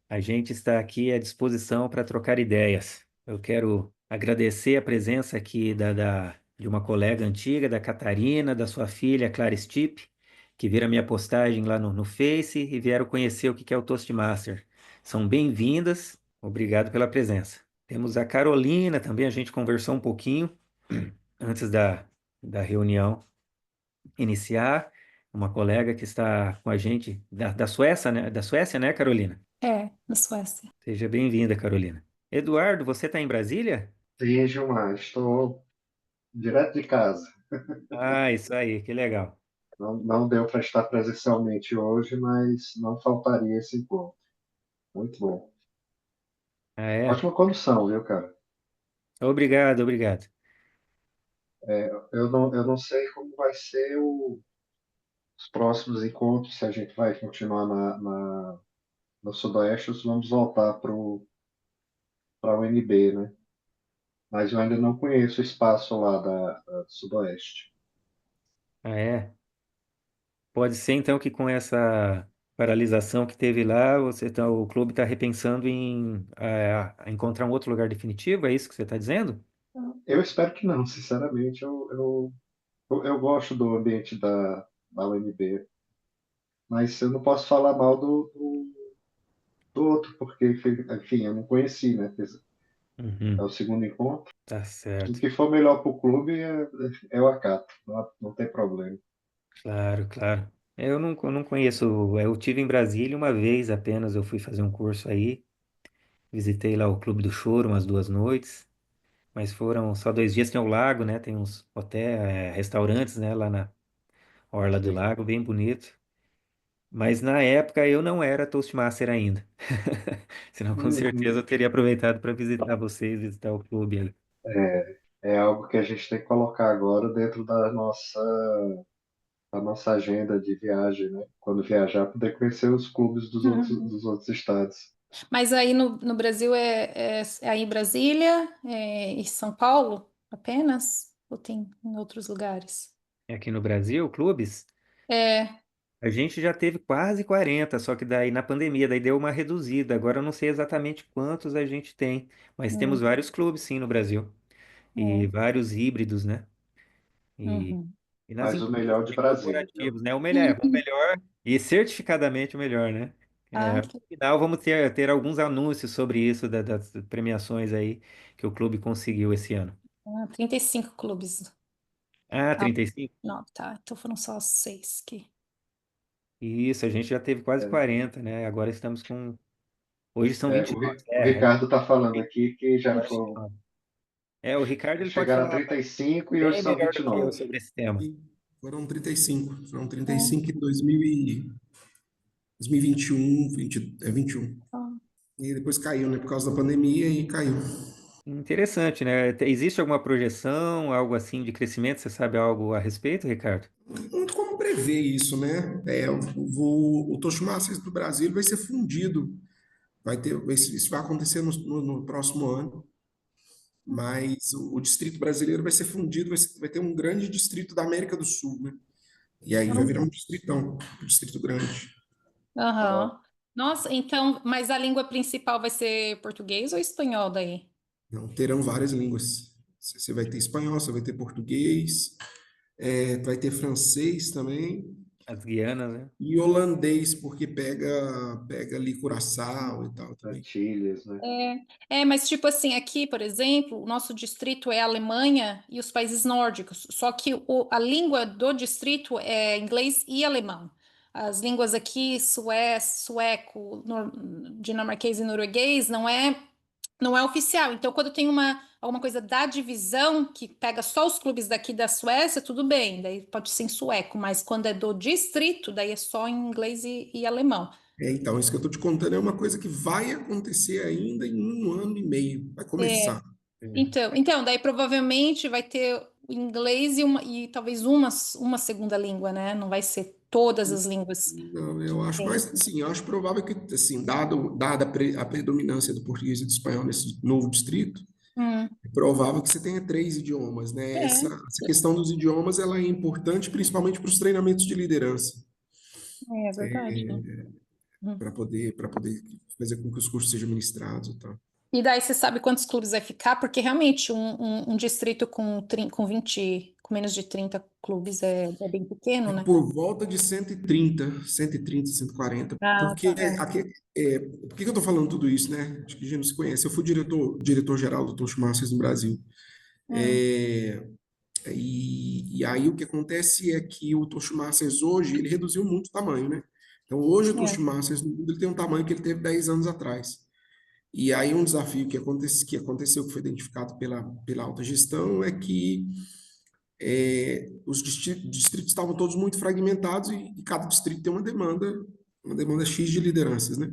A gente está aqui à disposição para trocar ideias. Eu quero agradecer a presença aqui de uma colega antiga, da Catarina, da sua filha, Clara Stipe, que viram a minha postagem lá no Face e vieram conhecer o que é o Toastmaster. São bem-vindas, obrigado pela presença. Temos a Carolina também, a gente conversou um pouquinho antes da reunião iniciar, uma colega que está com a gente da Suécia, né? Da Suécia, né, Carolina? Da Suécia. Seja bem-vinda, Carolina. Eduardo, você está em Brasília? Sim, Gilmar, estou direto de casa. Ah, isso aí, que legal. Não deu para estar presencialmente hoje, mas não faltaria esse encontro. Muito bom. Ah, é? Ótima condução, viu, cara? Obrigado, obrigado. Eu não sei como vai ser os próximos encontros, se a gente vai continuar no Sudoeste ou se vamos voltar para a UNB, né? Mas eu ainda não conheço o espaço lá da Sudoeste. Ah, é? Pode ser então que com essa paralisação que teve lá, o clube está repensando em encontrar um outro lugar definitivo, é isso que você está dizendo? Eu espero que não, sinceramente. Eu gosto do ambiente da UNB, mas eu não posso falar mal do outro, porque, enfim, eu não conheci, né? É Uhum, o segundo encontro. tá O certo. que for melhor para o clube é o acato, não tem problema. Claro, claro. Eu não conheço, eu tive em Brasília uma vez apenas, eu fui fazer um curso aí, visitei lá o Clube do Choro umas 2 noites, mas foram só 2 dias, tem o lago, né, tem uns hotéis, restaurantes, né, lá na Orla do Sim. Lago, bem bonito, mas na época eu não era Toastmaster ainda, senão com certeza Uhum. eu teria aproveitado para visitar vocês, visitar o clube aí. É algo que a gente tem que colocar agora dentro da nossa agenda de viagem, né? Quando viajar, poder conhecer os clubes dos outros estados. Mas aí no Brasil é aí em Brasília, em São Paulo apenas? Ou tem em outros lugares? Aqui no Brasil, clubes, É, a gente já teve quase 40, só que daí na pandemia, daí deu uma reduzida. Agora eu não sei exatamente quantos a gente tem, mas temos hum, vários clubes sim no Brasil e é, vários híbridos, né? E, uhum. e nas Mas o empresas melhor de também Brasília, viu? corporativos, né? O melhor e certificadamente o melhor, né? Ah, No final vamos ter alguns anúncios sobre isso das premiações aí que o clube conseguiu esse ano. 35 clubes. Ah, Ah, 35? não, tá. Então foram só 6 que. Isso, a gente já teve quase É, 40, né? Agora estamos com. Hoje são é, 29. o Ricardo está falando aqui que já Agora foram, 29. O Ricardo ele pode chegaram a falar 35 e hoje bem são melhor vinte do e que eu nove. sobre esse tema. E foram 35 É, em 2021, 21. ó. E depois caiu, né? Por causa da pandemia e caiu. Interessante, né? Existe alguma projeção, algo assim de crescimento? Você sabe algo a respeito, Ricardo? Muito como prever isso, né? O Toastmasters do Brasil vai ser fundido. Isso vai acontecer no próximo ano. Mas o Distrito Brasileiro vai ser fundido, vai ter um grande distrito da América do Sul, né? E aí vai virar um distritão, um distrito grande. Aham. Nossa, então, mas a língua principal vai ser português ou espanhol daí? Então, terão várias línguas. Você vai ter espanhol, você vai ter português, vai ter francês também. As Guianas, né? E holandês, porque pega ali Curaçao e tal também. Antilhas, né? Mas tipo assim, aqui, por exemplo, o nosso distrito é a Alemanha e os países nórdicos, só que a língua do distrito é inglês e alemão. As línguas aqui, sueco, dinamarquês e norueguês, não é oficial. Então, quando tem alguma coisa da divisão que pega só os clubes daqui da Suécia, tudo bem, daí pode ser em sueco, mas quando é do distrito, daí é só em inglês e alemão. Então, isso que eu estou te contando é uma coisa que vai acontecer ainda em 1 ano e meio. Vai É, começar. então, daí provavelmente vai ter o inglês e talvez uma segunda língua, né? Não vai ser todas as línguas. Não, eu acho mais assim, eu acho provável que, assim, dada a predominância do português e do espanhol nesse novo distrito, Hum, é provável que você tenha 3 idiomas, né? é, Essa questão dos idiomas, ela é importante principalmente para os treinamentos de liderança, é verdade, né? Hum. para poder fazer com que os cursos sejam ministrados e tal. E daí você sabe quantos clubes vai ficar? Porque realmente um distrito com 20, com menos de 30 clubes é bem pequeno, né? Por volta de 130, 140, Ah, porque tá. aqui, por que que eu estou falando tudo isso, né? Acho que a gente não se conhece. Eu fui diretor-geral do Toastmasters no Brasil. Hum, E aí o que acontece é que o Toastmasters hoje, ele reduziu muito o tamanho, né? Então hoje o é. Toastmasters no mundo ele tem um tamanho que ele teve 10 anos atrás. E aí um desafio que aconteceu, que foi identificado pela alta gestão, é que os distritos estavam todos muito fragmentados e cada distrito tem uma demanda X de lideranças, né?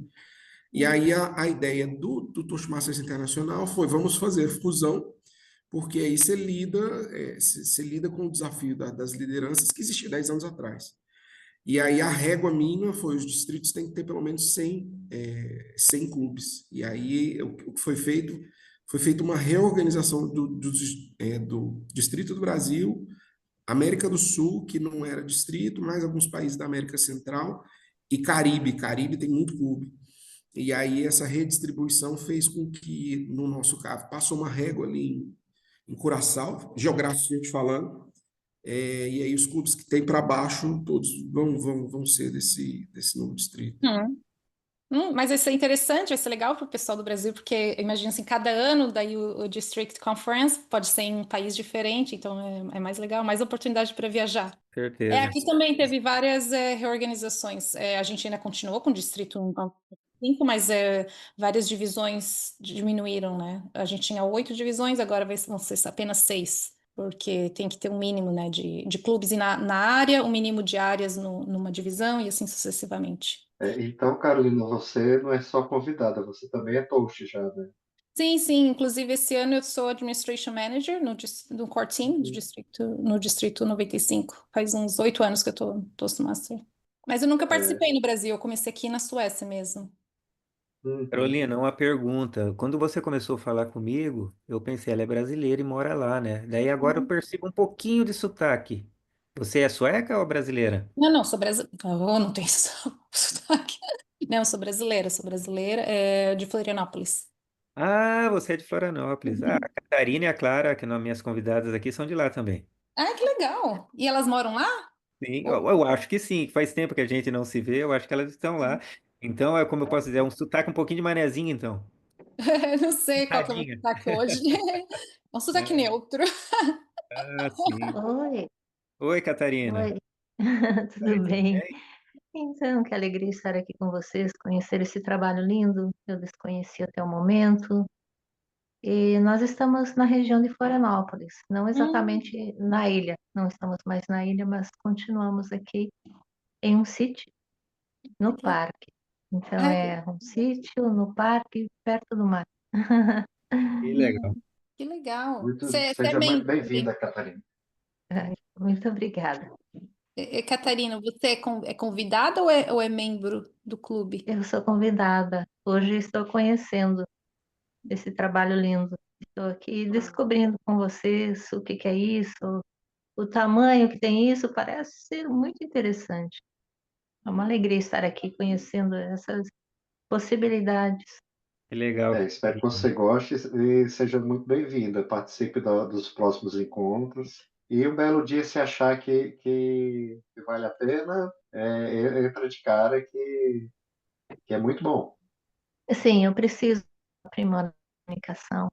E aí a ideia do Toastmasters Internacional foi, vamos fazer fusão, porque aí você lida com o desafio das lideranças que existia 10 anos atrás. E aí a régua mínima foi, os distritos têm que ter pelo menos 100 clubes. E aí o que foi feita uma reorganização do Distrito do Brasil, América do Sul, que não era distrito, mais alguns países da América Central, e Caribe. Caribe tem muito clube. E aí essa redistribuição fez com que, no nosso caso, passou uma régua ali em Curaçao, geograficamente falando, e aí os clubes que tem para baixo, todos vão ser desse novo distrito. Mas isso é interessante, vai ser legal para o pessoal do Brasil, porque imagina assim, cada ano daí o District Conference pode ser em um país diferente, então é mais legal, mais oportunidade para viajar. Certeza. Aqui também teve várias reorganizações. A gente ainda continuou com o Distrito 5, mas várias divisões diminuíram, né? A gente tinha 8 divisões, agora vão ser apenas 6, porque tem que ter um mínimo, né, de clubes na área, um mínimo de áreas numa divisão e assim sucessivamente. Então, Carolina, você não é só convidada, você também é toast já, né? Sim, sim. Inclusive, esse ano eu sou Administration Manager no Core Team no Distrito 95. Faz uns 8 anos que eu tô Toastmaster. Mas eu nunca participei no Brasil, eu comecei aqui na Suécia mesmo. Carolina, uma pergunta. Quando você começou a falar comigo, eu pensei, ela é brasileira e mora lá, né? Daí agora eu percebo um pouquinho de sotaque. Você é sueca ou brasileira? Não, sou brasileira. Oh, não tem sotaque. Não, sou brasileira, de Florianópolis. Ah, você é de Florianópolis. Ah, a Catarina e a Clara, que são minhas convidadas aqui, são de lá também. Ah, que legal! E elas moram lá? Sim, eu acho que sim. Faz tempo que a gente não se vê, eu acho que elas estão lá. Então, é como eu posso dizer, é um sotaque um pouquinho de manezinho, então. Não sei qual que é o meu Tadinha. sotaque hoje. É um sotaque É. neutro. Ah, sim. Oi, Oi, Catarina. oi, Oi, tudo tudo bem? bem? Então, que alegria estar aqui com vocês, conhecer esse trabalho lindo, eu desconheci até o momento. E nós estamos na região de Florianópolis, não exatamente na ilha, não estamos mais na ilha, mas continuamos aqui em um sítio, no parque. Então, Ai, é um sítio no parque, perto do mar. Que legal. que legal. Você é Seja muito membro bem-vinda, Catarina. Muito obrigada. Catarina, você é convidada ou é membro do clube? Eu sou convidada. Hoje estou conhecendo esse trabalho lindo. Estou aqui descobrindo com vocês o que que é isso, o tamanho que tem isso, parece ser muito interessante. É uma alegria estar aqui conhecendo essas possibilidades. Que legal, Espero que Catarina. você goste e seja muito bem-vinda. Participe dos próximos encontros. E um belo dia, se achar que vale a pena, entra de cara que é muito bom. Sim, eu preciso aprimorar a comunicação.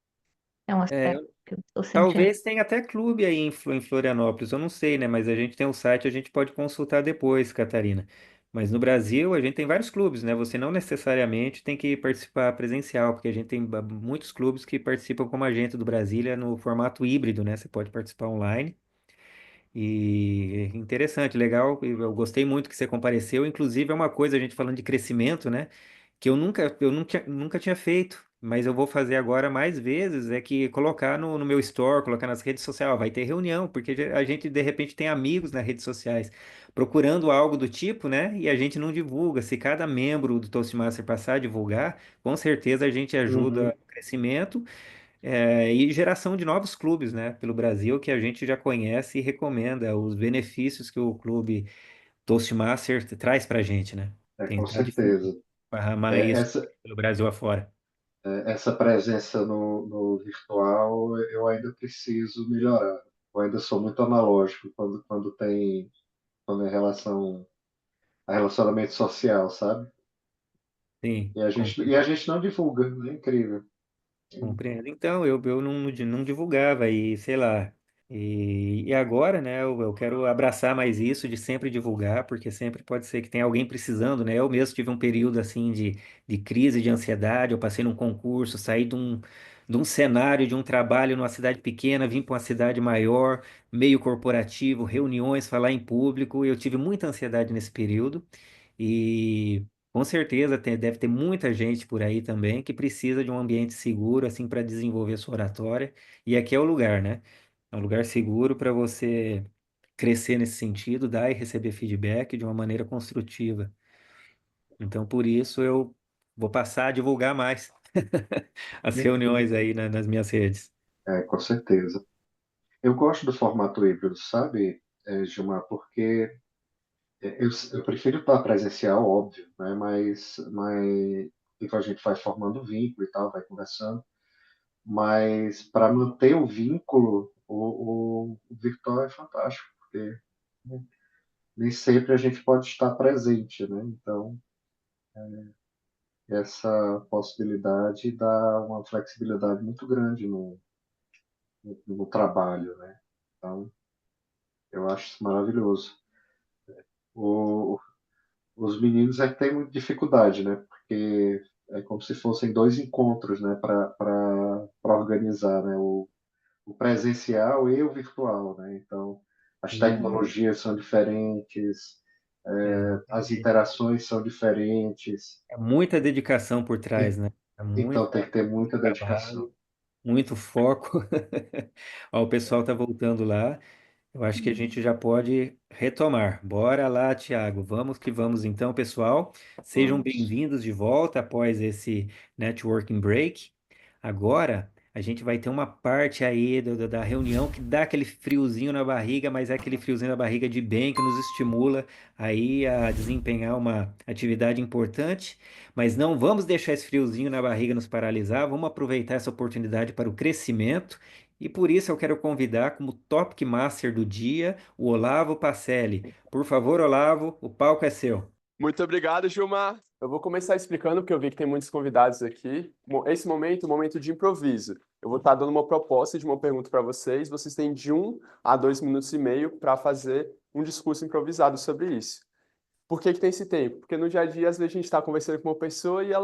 É um É, aspecto que eu estou sentindo. talvez tenha até clube aí em Florianópolis, eu não sei, né? Mas a gente tem um site, a gente pode consultar depois, Catarina. Mas no Brasil a gente tem vários clubes, né? Você não necessariamente tem que participar presencial, porque a gente tem muitos clubes que participam como agente do Brasília no formato híbrido, né? Você pode participar online. E interessante, legal. Eu gostei muito que você compareceu. Inclusive, é uma coisa, a gente falando de crescimento, né? Que eu nunca tinha feito, mas eu vou fazer agora mais vezes, é que colocar no meu store, colocar nas redes sociais, ó, vai ter reunião, porque a gente de repente tem amigos nas redes sociais procurando algo do tipo, né? E a gente não divulga. Se cada membro do Toastmaster passar a divulgar, com certeza a gente ajuda Uhum. o crescimento e geração de novos clubes, né, pelo Brasil, que a gente já conhece e recomenda os benefícios que o clube Toastmaster traz para a gente, né? Com Tentar difundir, certeza. esparramar É, isso essa, pelo Brasil afora. essa presença no virtual eu ainda preciso melhorar. Eu ainda sou muito analógico quando é a relacionamento social, sabe? Sim, E a gente não divulga, é incrível. compreendo. Então, eu não divulgava e, sei lá, e agora, né, eu quero abraçar mais isso de sempre divulgar, porque sempre pode ser que tenha alguém precisando, né? Eu mesmo tive um período, assim, de crise, de ansiedade, eu passei num concurso, saí de um cenário, de um trabalho numa cidade pequena, vim para uma cidade maior, meio corporativo, reuniões, falar em público, eu tive muita ansiedade nesse período, e com certeza deve ter muita gente por aí também que precisa de um ambiente seguro assim para desenvolver sua oratória. E aqui é o lugar, né? É um lugar seguro para você crescer nesse sentido, dar e receber feedback de uma maneira construtiva. Então, por isso eu vou passar a divulgar mais as reuniões aí nas minhas redes. Com certeza. Eu gosto do formato híbrido, sabe, Gilmar, porque eu prefiro estar presencial, óbvio, né? Mas tipo, a gente vai formando vínculo e tal, vai conversando. Mas para manter o vínculo, o virtual é fantástico, porque nem sempre a gente pode estar presente, né? Então, essa possibilidade dá uma flexibilidade muito grande no trabalho, né? Então, eu acho isso maravilhoso. O, os meninos é que têm muita dificuldade, né? Porque é como se fossem dois encontros, né? Para organizar, né? O presencial e o virtual, né? Então, as Uhum. tecnologias são diferentes, as Exatamente. interações são diferentes, É muita dedicação por trás, né? É muito então tem que ter muita dedicação. trabalho, muito foco. Ó, o pessoal tá voltando lá. Eu acho que a gente já pode retomar. Bora lá, Tiago. Vamos que vamos então, pessoal. Sejam Vamos. bem-vindos de volta após esse networking break. Agora, a gente vai ter uma parte aí da reunião que dá aquele friozinho na barriga, mas é aquele friozinho na barriga de bem que nos estimula aí a desempenhar uma atividade importante. Mas não vamos deixar esse friozinho na barriga nos paralisar. Vamos aproveitar essa oportunidade para o crescimento. E por isso eu quero convidar como Topic Master do dia o Olavo Pacelli. Por favor, Olavo, o palco é seu. Muito obrigado, Gilmar. Eu vou começar explicando, porque eu vi que tem muitos convidados aqui. Esse momento é um momento de improviso. Eu vou estar dando uma proposta de uma pergunta para vocês. Vocês têm de 1 a 2 minutos e meio para fazer um discurso improvisado sobre isso. Por que que tem esse tempo? Porque no dia a dia, às vezes, a gente está conversando com uma pessoa e a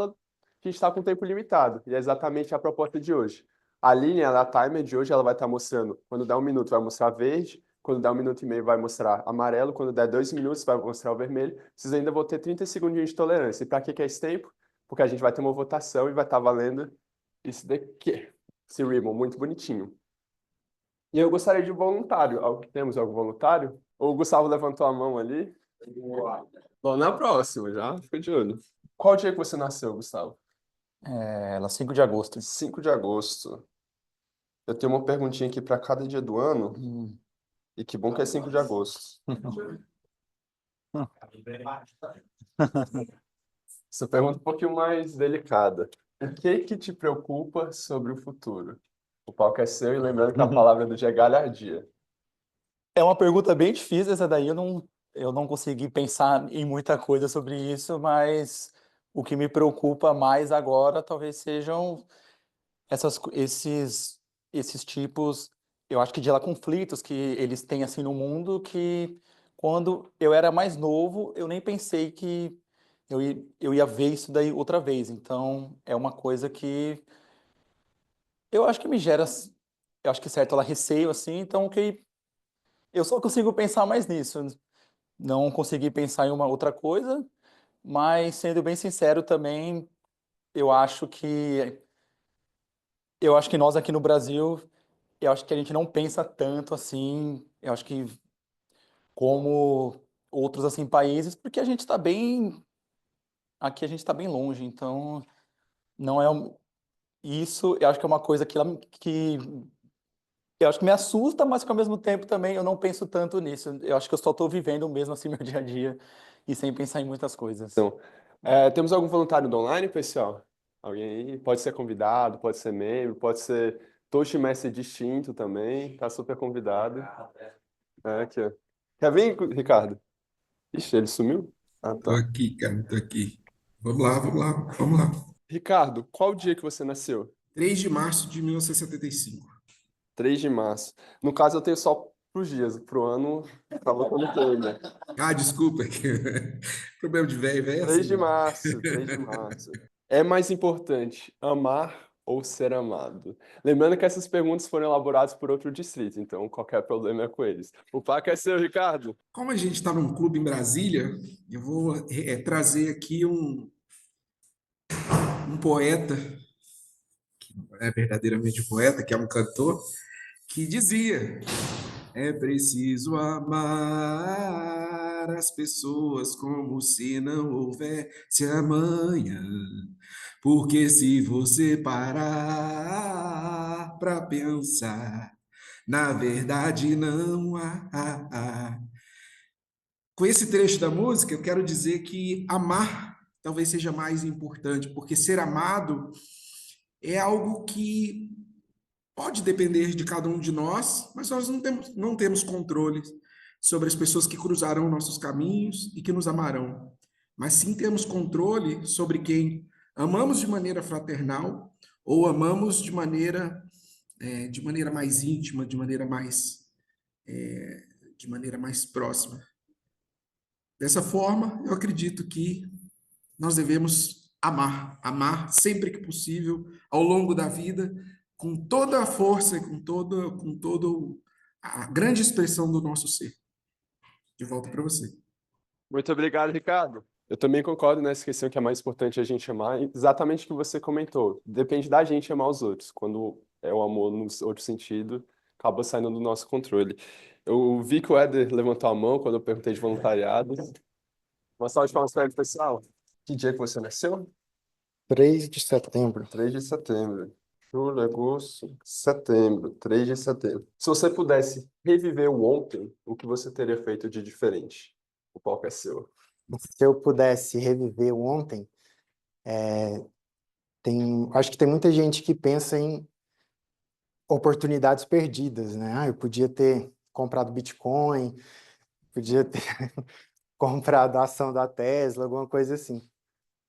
gente está com tempo limitado. E é exatamente a proposta de hoje. A linha da timer de hoje, ela vai estar mostrando, quando der 1 minuto, vai mostrar verde, quando der 1 minuto e meio, vai mostrar amarelo, quando der 2 minutos, vai mostrar o vermelho. Vocês ainda vão ter 30 segundinhos de tolerância. E para que é esse tempo? Porque a gente vai ter uma votação e vai estar valendo isso daqui. Esse ribbon, muito bonitinho. E eu gostaria de voluntário. Temos algum voluntário? Ou o Gustavo levantou a mão ali? Vamos na próxima, já? Fica de olho. Qual dia que você nasceu, Gustavo? Ela 5 de agosto. 5 de agosto. Eu tenho uma perguntinha aqui para cada dia do ano. E que bom que é 5 de agosto. Essa pergunta é um pouquinho mais delicada. O que te preocupa sobre o futuro? O palco é seu e lembrando que a palavra do dia é galhardia. É uma pergunta bem difícil essa daí, eu não consegui pensar em muita coisa sobre isso, mas o que me preocupa mais agora talvez sejam esses tipos, eu acho que de conflitos que eles têm assim no mundo, que quando eu era mais novo, eu nem pensei que eu ia ver isso daí outra vez. Então, é uma coisa que eu acho que me gera, eu acho que certo, ela receio assim, então que eu só consigo pensar mais nisso. Não consegui pensar em uma outra coisa, mas sendo bem sincero também, eu acho que eu acho que nós aqui no Brasil, eu acho que a gente não pensa tanto assim, eu acho que como outros assim países, porque a gente está bem, aqui a gente está bem longe, então não é isso, eu acho que é uma coisa que eu acho que me assusta, mas que ao mesmo tempo também eu não penso tanto nisso. Eu acho que eu só estou vivendo mesmo assim meu dia a dia e sem pensar em muitas coisas. Temos algum voluntário do online, pessoal? Alguém aí? Pode ser convidado, pode ser membro, pode ser Toastmaster distinto também, tá super convidado. Aqui, ó. Quer vir, Ricardo? Ixi, ele sumiu? Ah, Tô tá. aqui, cara, tô aqui. Vamos lá, vamos lá, vamos lá. Ricardo, qual o dia que você nasceu? 3 de março de 1975. 3 de março. No caso, eu tenho só pros dias, pro ano, tava quando tem, né? Ah, desculpa. Problema de velho, velho é 3 assim, de né? março, 3 de março. É mais importante amar ou ser amado? Lembrando que essas perguntas foram elaboradas por outro distrito, então qualquer problema é com eles. O placa é seu, Ricardo. Como a gente está num clube em Brasília, eu vou trazer aqui um poeta, que não é verdadeiramente um poeta, que é um cantor, que dizia: é preciso amar as pessoas como se não houvesse amanhã. Porque se você parar para pensar, na verdade não há. Com esse trecho da música, eu quero dizer que amar talvez seja mais importante, porque ser amado é algo que pode depender de cada um de nós, mas nós não temos controle sobre as pessoas que cruzarão nossos caminhos e que nos amarão. Mas sim temos controle sobre quem amamos de maneira fraternal ou amamos de maneira mais íntima, de maneira mais próxima. Dessa forma, eu acredito que nós devemos amar sempre que possível, ao longo da vida, com toda a força e com todo a grande expressão do nosso ser. De volta para você. Muito obrigado, Ricardo. Eu também concordo nessa questão que é mais importante a gente amar, exatamente o que você comentou. Depende da gente amar os outros. Quando é o amor no outro sentido, acaba saindo do nosso controle. Eu vi que o Éder levantou a mão quando eu perguntei de voluntariado. Uma salva de palmas para ele, pessoal. Que dia que você nasceu? 3 de setembro. 3 de setembro. Julho, agosto, setembro. 3 de setembro. Se você pudesse reviver o ontem, o que você teria feito de diferente? O palco é seu. Se eu pudesse reviver o ontem, acho que tem muita gente que pensa em oportunidades perdidas, né? Ah, eu podia ter comprado Bitcoin, podia ter comprado a ação da Tesla, alguma coisa assim.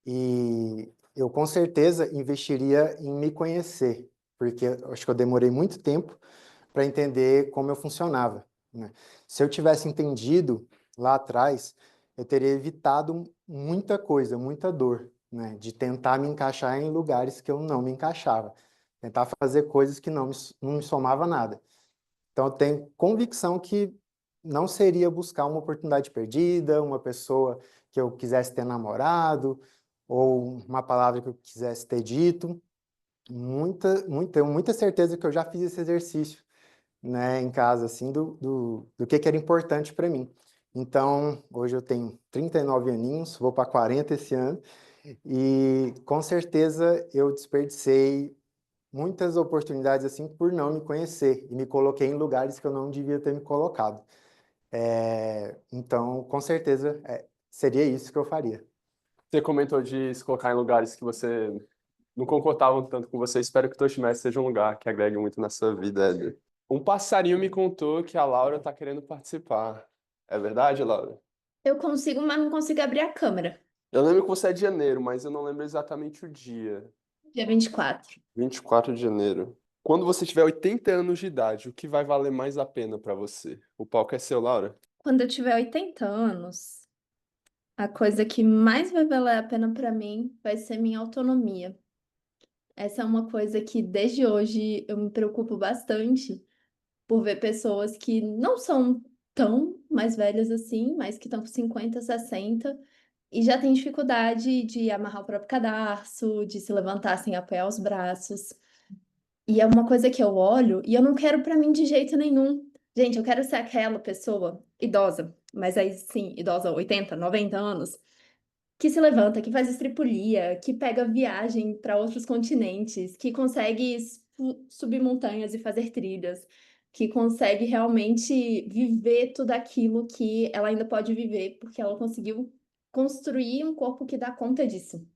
E eu com certeza investiria em me conhecer, porque eu acho que eu demorei muito tempo para entender como eu funcionava, né? Se eu tivesse entendido lá atrás, eu teria evitado muita coisa, muita dor, né? De tentar me encaixar em lugares que eu não me encaixava, tentar fazer coisas que não me somava nada. Então, eu tenho convicção que não seria buscar uma oportunidade perdida, uma pessoa que eu quisesse ter namorado, ou uma palavra que eu quisesse ter dito. Tenho muita certeza que eu já fiz esse exercício, né, em casa, assim, do que era importante para mim. Então, hoje eu tenho 39 aninhos, vou para 40 esse ano, e com certeza eu desperdicei muitas oportunidades assim por não me conhecer e me coloquei em lugares que eu não devia ter me colocado. Então, com certeza, seria isso que eu faria. Você comentou de se colocar em lugares que você não concordavam tanto com você. Espero que o Toastmaster seja um lugar que agregue muito na sua vida, Éder. Um passarinho me contou que a Laura está querendo participar. É verdade, Laura? Eu consigo, mas não consigo abrir a câmera. Eu lembro que você é de janeiro, mas eu não lembro exatamente o dia. Dia 24. 24 de janeiro. Quando você tiver 80 anos de idade, o que vai valer mais a pena pra você? O palco é seu, Laura? Quando eu tiver 80 anos, a coisa que mais vai valer a pena para mim vai ser minha autonomia. Essa é uma coisa que desde hoje eu me preocupo bastante por ver pessoas que não são tão mais velhas assim, mas que estão com 50, 60 e já têm dificuldade de amarrar o próprio cadarço, de se levantar sem apoiar os braços. E é uma coisa que eu olho e eu não quero para mim de jeito nenhum. Gente, eu quero ser aquela pessoa idosa, mas aí sim, idosa 80, 90 anos, que se levanta, que faz estripulia, que pega viagem para outros continentes, que consegue subir montanhas e fazer trilhas, que consegue realmente viver tudo aquilo que ela ainda pode viver, porque ela conseguiu construir um corpo que dá conta disso.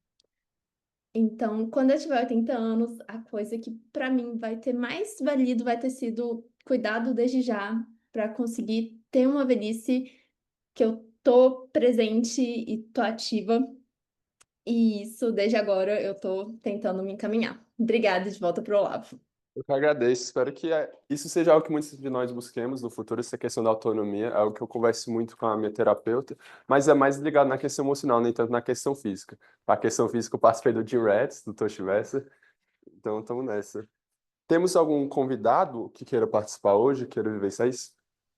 Então, quando eu tiver 80 anos, a coisa que para mim vai ter mais valido vai ter sido cuidado desde já para conseguir ter uma velhice que eu tô presente e tô ativa. E isso, desde agora, eu tô tentando me encaminhar. Obrigada, de volta pro Olavo. Eu que agradeço. Espero que isso seja algo que muitos de nós busquemos no futuro, essa questão da autonomia. É algo que eu converso muito com a minha terapeuta, mas é mais ligado na questão emocional, nem tanto na questão física. A questão física, eu participei do Gym Rats, do Toastmaster, então estamos nessa. Temos algum convidado que queira participar hoje, queira viver isso?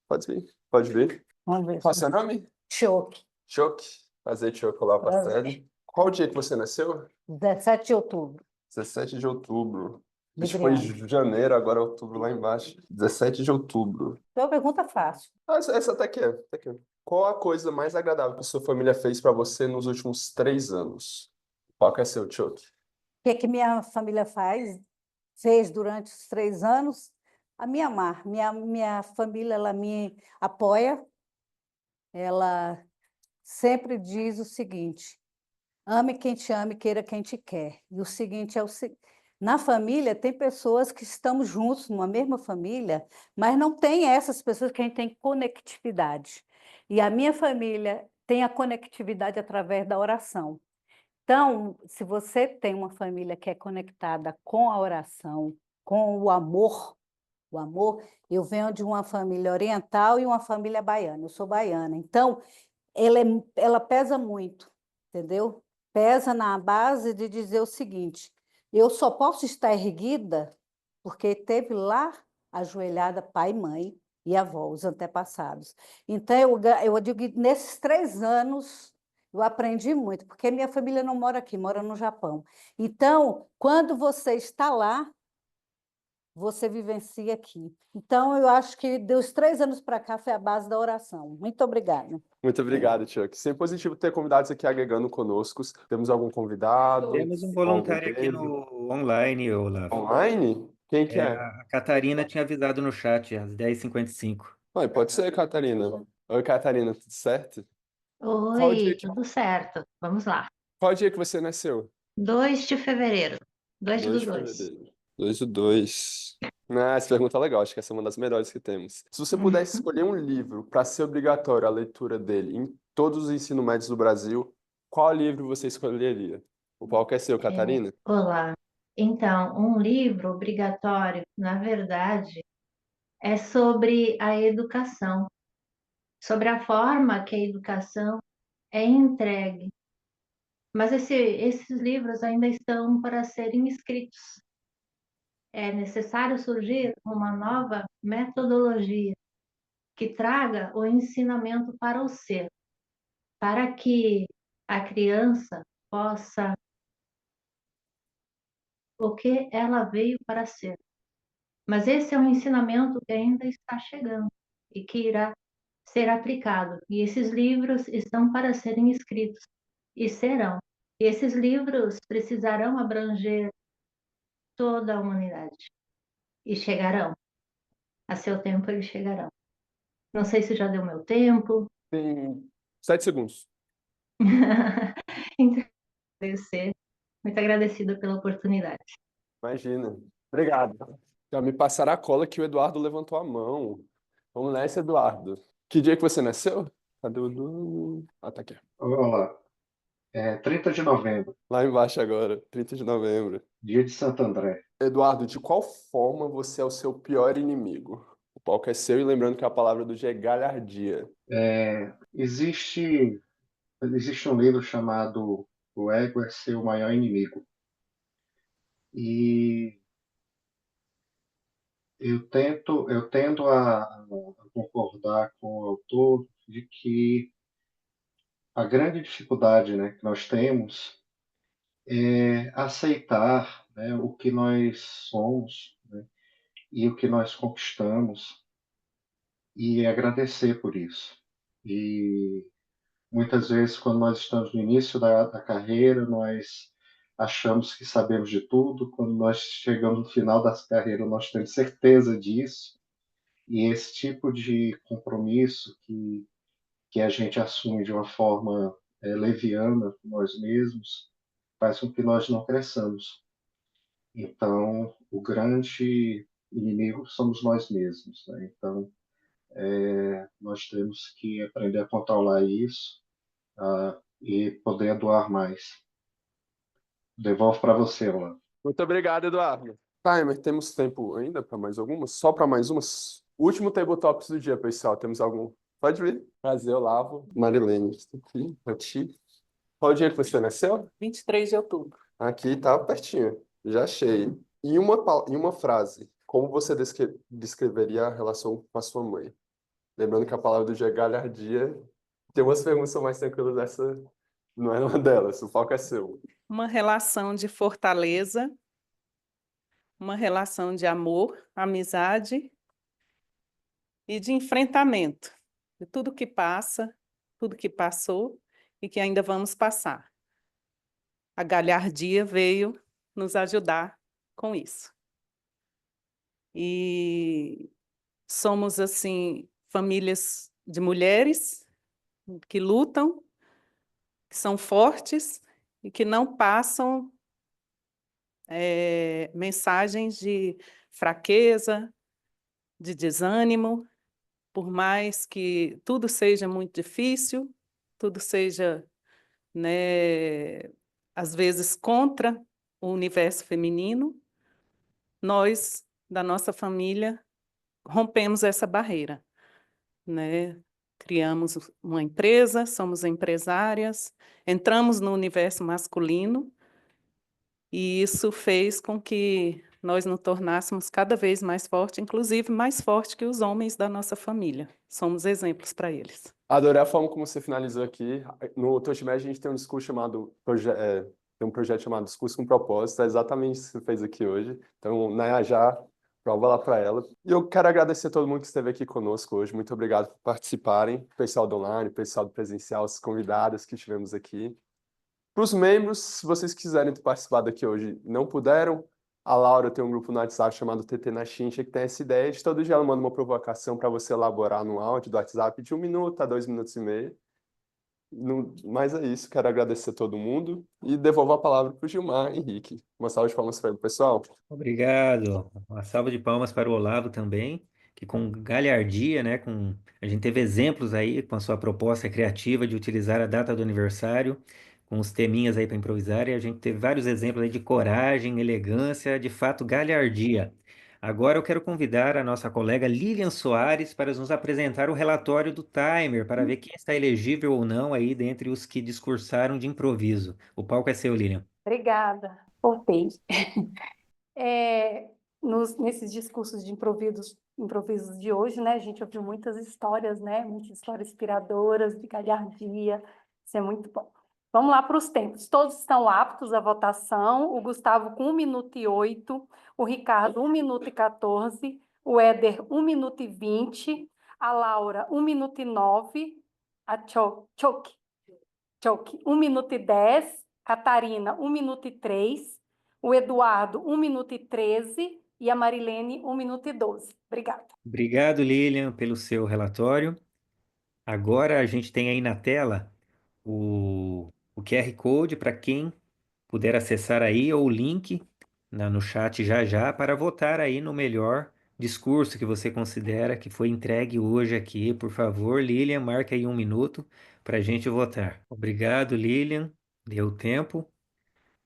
Pode vir, pode vir. Vamos ver. Qual é seu nome? Choque. Choque. Prazer, Choque, olá, Pastelli. Qual o dia que você nasceu? 17 de outubro. 17 de outubro. A gente Libriano. foi em janeiro, agora é outubro lá embaixo. 17 de outubro. É uma pergunta fácil. Ah, essa até que é, até que é. Qual a coisa mais agradável que a sua família fez para você nos últimos 3 anos? Qual que é seu, Choque? O que minha família fez durante os 3 anos? A me amar. Minha família, ela me apoia. Ela sempre diz o seguinte: ame quem te ama e queira quem te quer. E o seguinte é o seguinte: na família tem pessoas que estamos juntos numa mesma família, mas não tem essas pessoas que a gente tem conectividade. E a minha família tem a conectividade através da oração. Então, se você tem uma família que é conectada com a oração, com o amor, eu venho de uma família oriental e uma família baiana. Eu sou baiana. Então, ela pesa muito, entendeu? Pesa na base de dizer o seguinte: eu só posso estar erguida porque teve lá ajoelhada pai e mãe e avó, os antepassados. Então, eu digo que nesses 3 anos eu aprendi muito, porque minha família não mora aqui, mora no Japão. Então, quando você está lá, você vivencia aqui. Então, eu acho que dos 3 anos para cá foi a base da oração. Muito obrigada. Muito obrigado, Chuck. Sempre positivo ter convidados aqui agregando conosco. Temos algum convidado? Temos um Algum voluntário aqui membro? no online, Olavo. Online? Quem que é? A Catarina tinha avisado no chat às 10h55. Oi, pode ser, Catarina. Oi, Catarina, tudo certo? Qual dia Oi, que, tudo certo. Vamos lá. qual dia que você nasceu? 2 de fevereiro. 2 do 2 de 2. fevereiro. 2 do 2. Ah, essa pergunta é legal, acho que essa é uma das melhores que temos. Se você pudesse escolher um livro para ser obrigatório a leitura dele em todos os ensino médios do Brasil, qual livro você escolheria? O palco é seu, Catarina? Olá. Então, um livro obrigatório, na verdade, é sobre a educação, sobre a forma que a educação é entregue. Mas esses livros ainda estão para serem escritos. É necessário surgir uma nova metodologia que traga o ensinamento para o ser, para que a criança possa o que ela veio para ser. Mas esse é um ensinamento que ainda está chegando e que irá ser aplicado. E esses livros estão para serem escritos e serão. E esses livros precisarão abranger toda a humanidade e chegarão. A seu tempo eles chegarão. Não sei se já deu meu tempo. Tem 7 segundos. Então, agradecer. Muito agradecida pela oportunidade. Imagina. Obrigado. Já me passaram a cola que o Eduardo levantou a mão. Vamos nessa, Eduardo. Que dia que você nasceu? Cadê o Edu? Ah, tá aqui. Olha lá. 30 de novembro, Lá embaixo agora, 30 de novembro. dia de Santo André. Eduardo, de qual forma você é o seu pior inimigo? O palco é seu e lembrando que a palavra do dia é galhardia. Existe um livro chamado O Ego é Seu Maior Inimigo. E eu tendo a concordar com o autor de que a grande dificuldade, né, que nós temos é aceitar, né, o que nós somos, né, e o que nós conquistamos e agradecer por isso. E muitas vezes, quando nós estamos no início da carreira, nós achamos que sabemos de tudo. Quando nós chegamos no final da carreira, nós temos certeza disso. E esse tipo de compromisso que a gente assume de uma forma leviana com nós mesmos faz com que nós não cresçamos. Então, o grande inimigo somos nós mesmos, né? Então, nós temos que aprender a controlar isso, e poder doar mais. Devolvo para você, Orlando. Muito obrigado, Eduardo. Timer, temos tempo ainda para mais algumas? Só para mais umas? Último Tabletops do dia, pessoal. Temos algum? Pode vir. Prazer, Olavo. Marilene, estou aqui para ti. Qual o dia que você nasceu? 23 de outubro. Aqui tá pertinho. Já achei. Em uma frase, como você descreveria a relação com a sua mãe? Lembrando que a palavra do dia é galhardia. Tem umas perguntas mais tranquilas, essa não é uma delas. O foco é seu. Uma relação de fortaleza, uma relação de amor, amizade e de enfrentamento de tudo que passa, tudo que passou e que ainda vamos passar. A galhardia veio nos ajudar com isso. E somos, assim, famílias de mulheres que lutam, que são fortes e que não passam mensagens de fraqueza, de desânimo, por mais que tudo seja muito difícil, tudo seja, né, às vezes contra o universo feminino, nós, da nossa família, rompemos essa barreira, né? Criamos uma empresa, somos empresárias, entramos no universo masculino, e isso fez com que nós nos tornássemos cada vez mais fortes, inclusive mais fortes que os homens da nossa família. Somos exemplos para eles. Adorei a forma como você finalizou aqui. No TouchMed a gente tem um discurso chamado, tem um projeto chamado Discurso com Propósito, é exatamente isso que você fez aqui hoje. Então, Nayá, já prova lá para ela. E eu quero agradecer a todo mundo que esteve aqui conosco hoje. Muito obrigado por participarem. Pessoal do online, pessoal do presencial, os convidados que tivemos aqui. Para os membros, se vocês quiserem participar daqui hoje e não puderam, a Laura tem um grupo no WhatsApp chamado TT na Chincha, que tem essa ideia de todo dia ela manda uma provocação para você elaborar no áudio do WhatsApp de 1 minuto a 2 minutos e meio. Mas é isso, quero agradecer a todo mundo e devolvo a palavra para o Gilmar Henrique. Uma salva de palmas para ele, pessoal. Obrigado. Uma salva de palmas para o Olavo também, que com galhardia, né, a gente teve exemplos aí com a sua proposta criativa de utilizar a data do aniversário, com os teminhas aí para improvisar, e a gente teve vários exemplos aí de coragem, elegância, de fato, galhardia. Agora eu quero convidar a nossa colega Lilian Soares para nos apresentar o relatório do timer, para ver quem está elegível ou não aí dentre os que discursaram de improviso. O palco é seu, Lilian. Obrigada. Voltei. Nesses discursos de improvisos de hoje, né, a gente ouviu muitas histórias, né, muitas histórias inspiradoras, de galhardia, isso é muito bom. Vamos lá para os tempos. Todos estão aptos à votação, o Gustavo com 1 minuto e 8, o Ricardo 1 minuto e 14, o Éder 1 minuto e 20, a Laura 1 minuto e 9, a Choque 1 minuto e 10, Catarina 1 minuto e 3, o Eduardo 1 minuto e 13 e a Marilene 1 minuto e 12. Obrigada. Obrigado, Lilian, pelo seu relatório. Agora a gente tem aí na tela o QR Code para quem puder acessar aí, ou o link no chat já já para votar aí no melhor discurso que você considera que foi entregue hoje aqui. Por favor, Lilian, marca aí 1 minuto para a gente votar. Obrigado, Lilian. Deu tempo.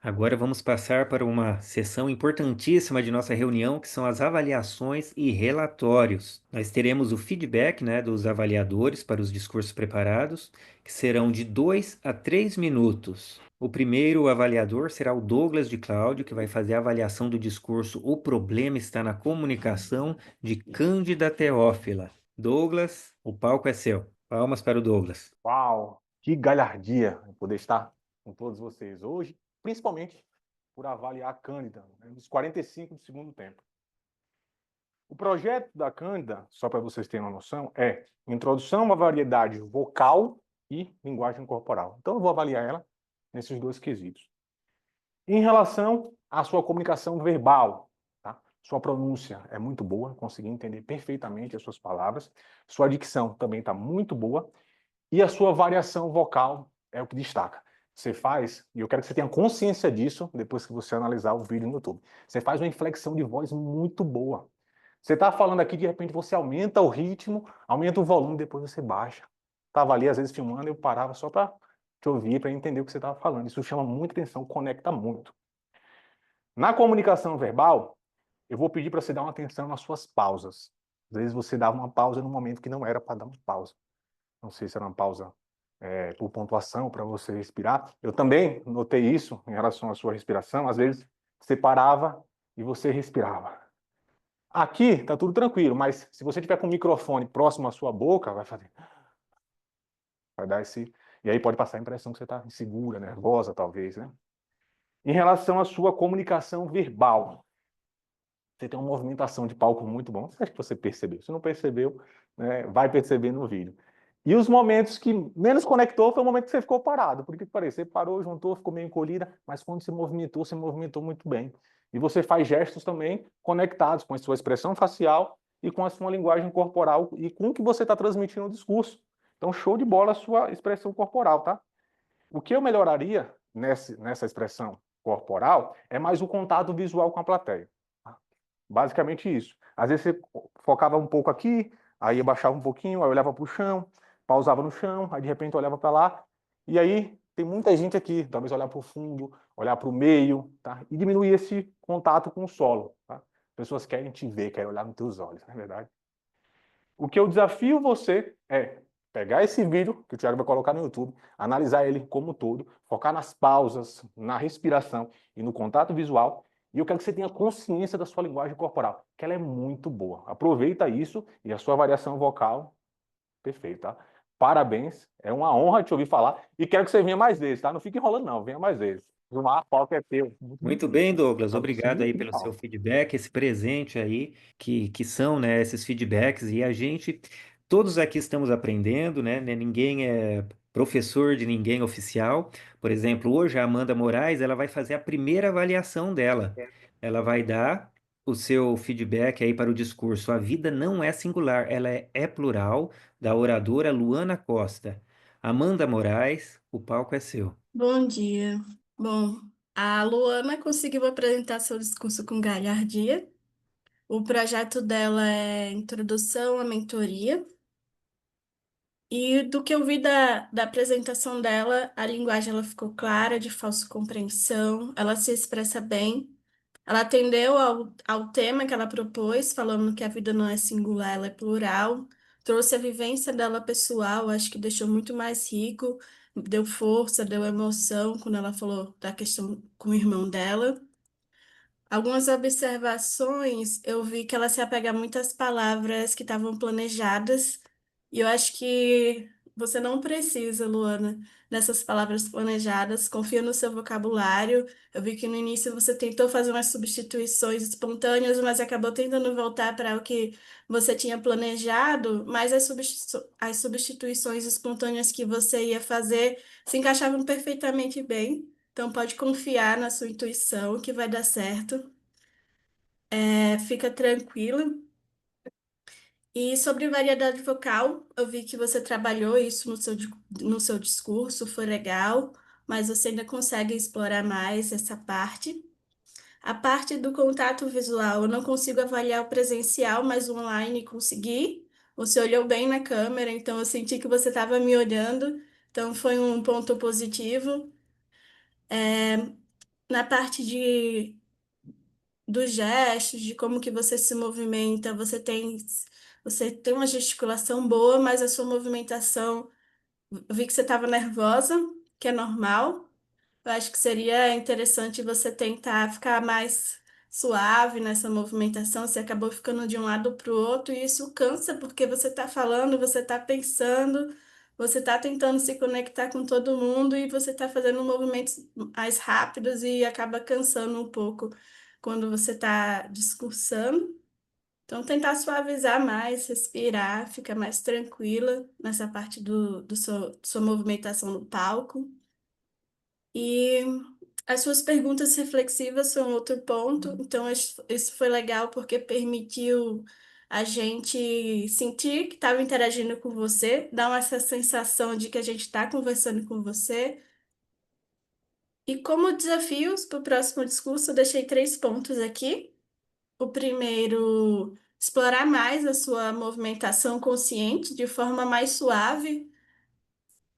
Agora vamos passar para uma sessão importantíssima de nossa reunião, que são as avaliações e relatórios. Nós teremos o feedback, né, dos avaliadores para os discursos preparados, que serão de 2 a 3 minutos. O primeiro avaliador será o Douglas de Cláudio, que vai fazer a avaliação do discurso O Problema Está na Comunicação, de Cândida Teófila. Douglas, o palco é seu. Palmas para o Douglas. Uau, que galhardia poder estar com todos vocês hoje, principalmente por avaliar a Cândida, né, nos 45 do segundo tempo. O projeto da Cândida, só para vocês terem uma noção, é introdução a uma variedade vocal e linguagem corporal. Então, eu vou avaliar ela nesses 2 quesitos. Em relação à sua comunicação verbal, tá? Sua pronúncia é muito boa, consegui entender perfeitamente as suas palavras. Sua dicção também está muito boa. E a sua variação vocal é o que destaca. Você faz, e eu quero que você tenha consciência disso depois que você analisar o vídeo no YouTube. Você faz uma inflexão de voz muito boa. Você está falando aqui, de repente você aumenta o ritmo, aumenta o volume, depois você baixa. Estava ali, às vezes, filmando, eu parava só para te ouvir, para entender o que você estava falando. Isso chama muita atenção, conecta muito. Na comunicação verbal, eu vou pedir para você dar uma atenção nas suas pausas. Às vezes você dava uma pausa no momento que não era para dar uma pausa. Não sei se era uma pausa por pontuação, para você respirar. Eu também notei isso em relação à sua respiração. Às vezes você parava e você respirava. Aqui está tudo tranquilo, mas se você tiver com o microfone próximo à sua boca, vai fazer... Vai dar esse... E aí pode passar a impressão que você está insegura, nervosa, talvez, né? Em relação à sua comunicação verbal, você tem uma movimentação de palco muito bom. Acho que você percebeu. Se não percebeu, né, vai perceber no vídeo. E os momentos que menos conectou foi o momento que você ficou parado. Porque parecia, você parou, juntou, ficou meio encolhida, mas quando se movimentou muito bem. E você faz gestos também conectados com a sua expressão facial e com a sua linguagem corporal e com o que você está transmitindo no discurso. Então, show de bola a sua expressão corporal, tá? O que eu melhoraria nessa expressão corporal é mais o contato visual com a plateia. Tá? Basicamente isso. Às vezes você focava um pouco aqui, aí abaixava um pouquinho, aí olhava para o chão, pausava no chão, aí de repente olhava para lá, e aí tem muita gente aqui, talvez olhar para o fundo, olhar para o meio, tá? E diminuir esse contato com o solo. Tá? As pessoas querem te ver, querem olhar nos teus olhos, não é verdade? O que eu desafio você é pegar esse vídeo, que o Thiago vai colocar no YouTube, analisar ele como um todo, focar nas pausas, na respiração e no contato visual, e eu quero que você tenha consciência da sua linguagem corporal, que ela é muito boa. Aproveita isso e a sua variação vocal, perfeito, tá? Parabéns, é uma honra te ouvir falar, e quero que você venha mais vezes, tá? Não fique enrolando não, venha mais vezes. Gilmar, a palco é teu. Muito bem, Douglas. Pra você Obrigado aí e pelo tal. seu feedback, esse presente aí, que são, né, esses feedbacks. E a gente, todos aqui estamos aprendendo, né? Ninguém é professor de ninguém oficial. Por exemplo, hoje a Amanda Moraes, ela vai fazer a primeira avaliação dela. Ela vai dar o seu feedback aí para o discurso. A vida não é singular, ela é plural, da oradora Luana Costa. Amanda Moraes, o palco é seu. Bom dia. Bom, a Luana conseguiu apresentar seu discurso com galhardia. O projeto dela é Introdução à Mentoria. E do que eu vi da apresentação dela, a linguagem ela ficou clara, de fácil compreensão, ela se expressa bem. Ela atendeu ao tema que ela propôs, falando que a vida não é singular, ela é plural. Trouxe a vivência dela pessoal, acho que deixou muito mais rico, deu força, deu emoção quando ela falou da questão com o irmão dela. Algumas observações, eu vi que ela se apega muito às palavras que estavam planejadas, e eu acho que você não precisa, Luana, dessas palavras planejadas, confia no seu vocabulário. Eu vi que no início você tentou fazer umas substituições espontâneas, mas acabou tentando voltar para o que você tinha planejado, mas as substituições espontâneas que você ia fazer se encaixavam perfeitamente bem. Então, pode confiar na sua intuição que vai dar certo. Fica tranquila. E sobre variedade vocal, eu vi que você trabalhou isso no seu discurso, foi legal, mas você ainda consegue explorar mais essa parte. A parte do contato visual, eu não consigo avaliar o presencial, mas o online consegui. Você olhou bem na câmera, então eu senti que você estava me olhando, então foi um ponto positivo. Na parte dos gestos, de como que você se movimenta, você tem uma gesticulação boa, mas a sua movimentação, eu vi que você estava nervosa, que é normal. Eu acho que seria interessante você tentar ficar mais suave nessa movimentação. Você acabou ficando de um lado para o outro e isso cansa porque você está falando, você está pensando, você está tentando se conectar com todo mundo e você está fazendo movimentos mais rápidos e acaba cansando um pouco quando você está discursando. Então, tentar suavizar mais, respirar, ficar mais tranquila nessa parte sua movimentação no palco. E as suas perguntas reflexivas são outro ponto. Então, isso foi legal porque permitiu a gente sentir que estava interagindo com você, dar essa sensação de que a gente está conversando com você. E como desafios para o próximo discurso, eu deixei 3 pontos aqui. O primeiro, explorar mais a sua movimentação consciente de forma mais suave.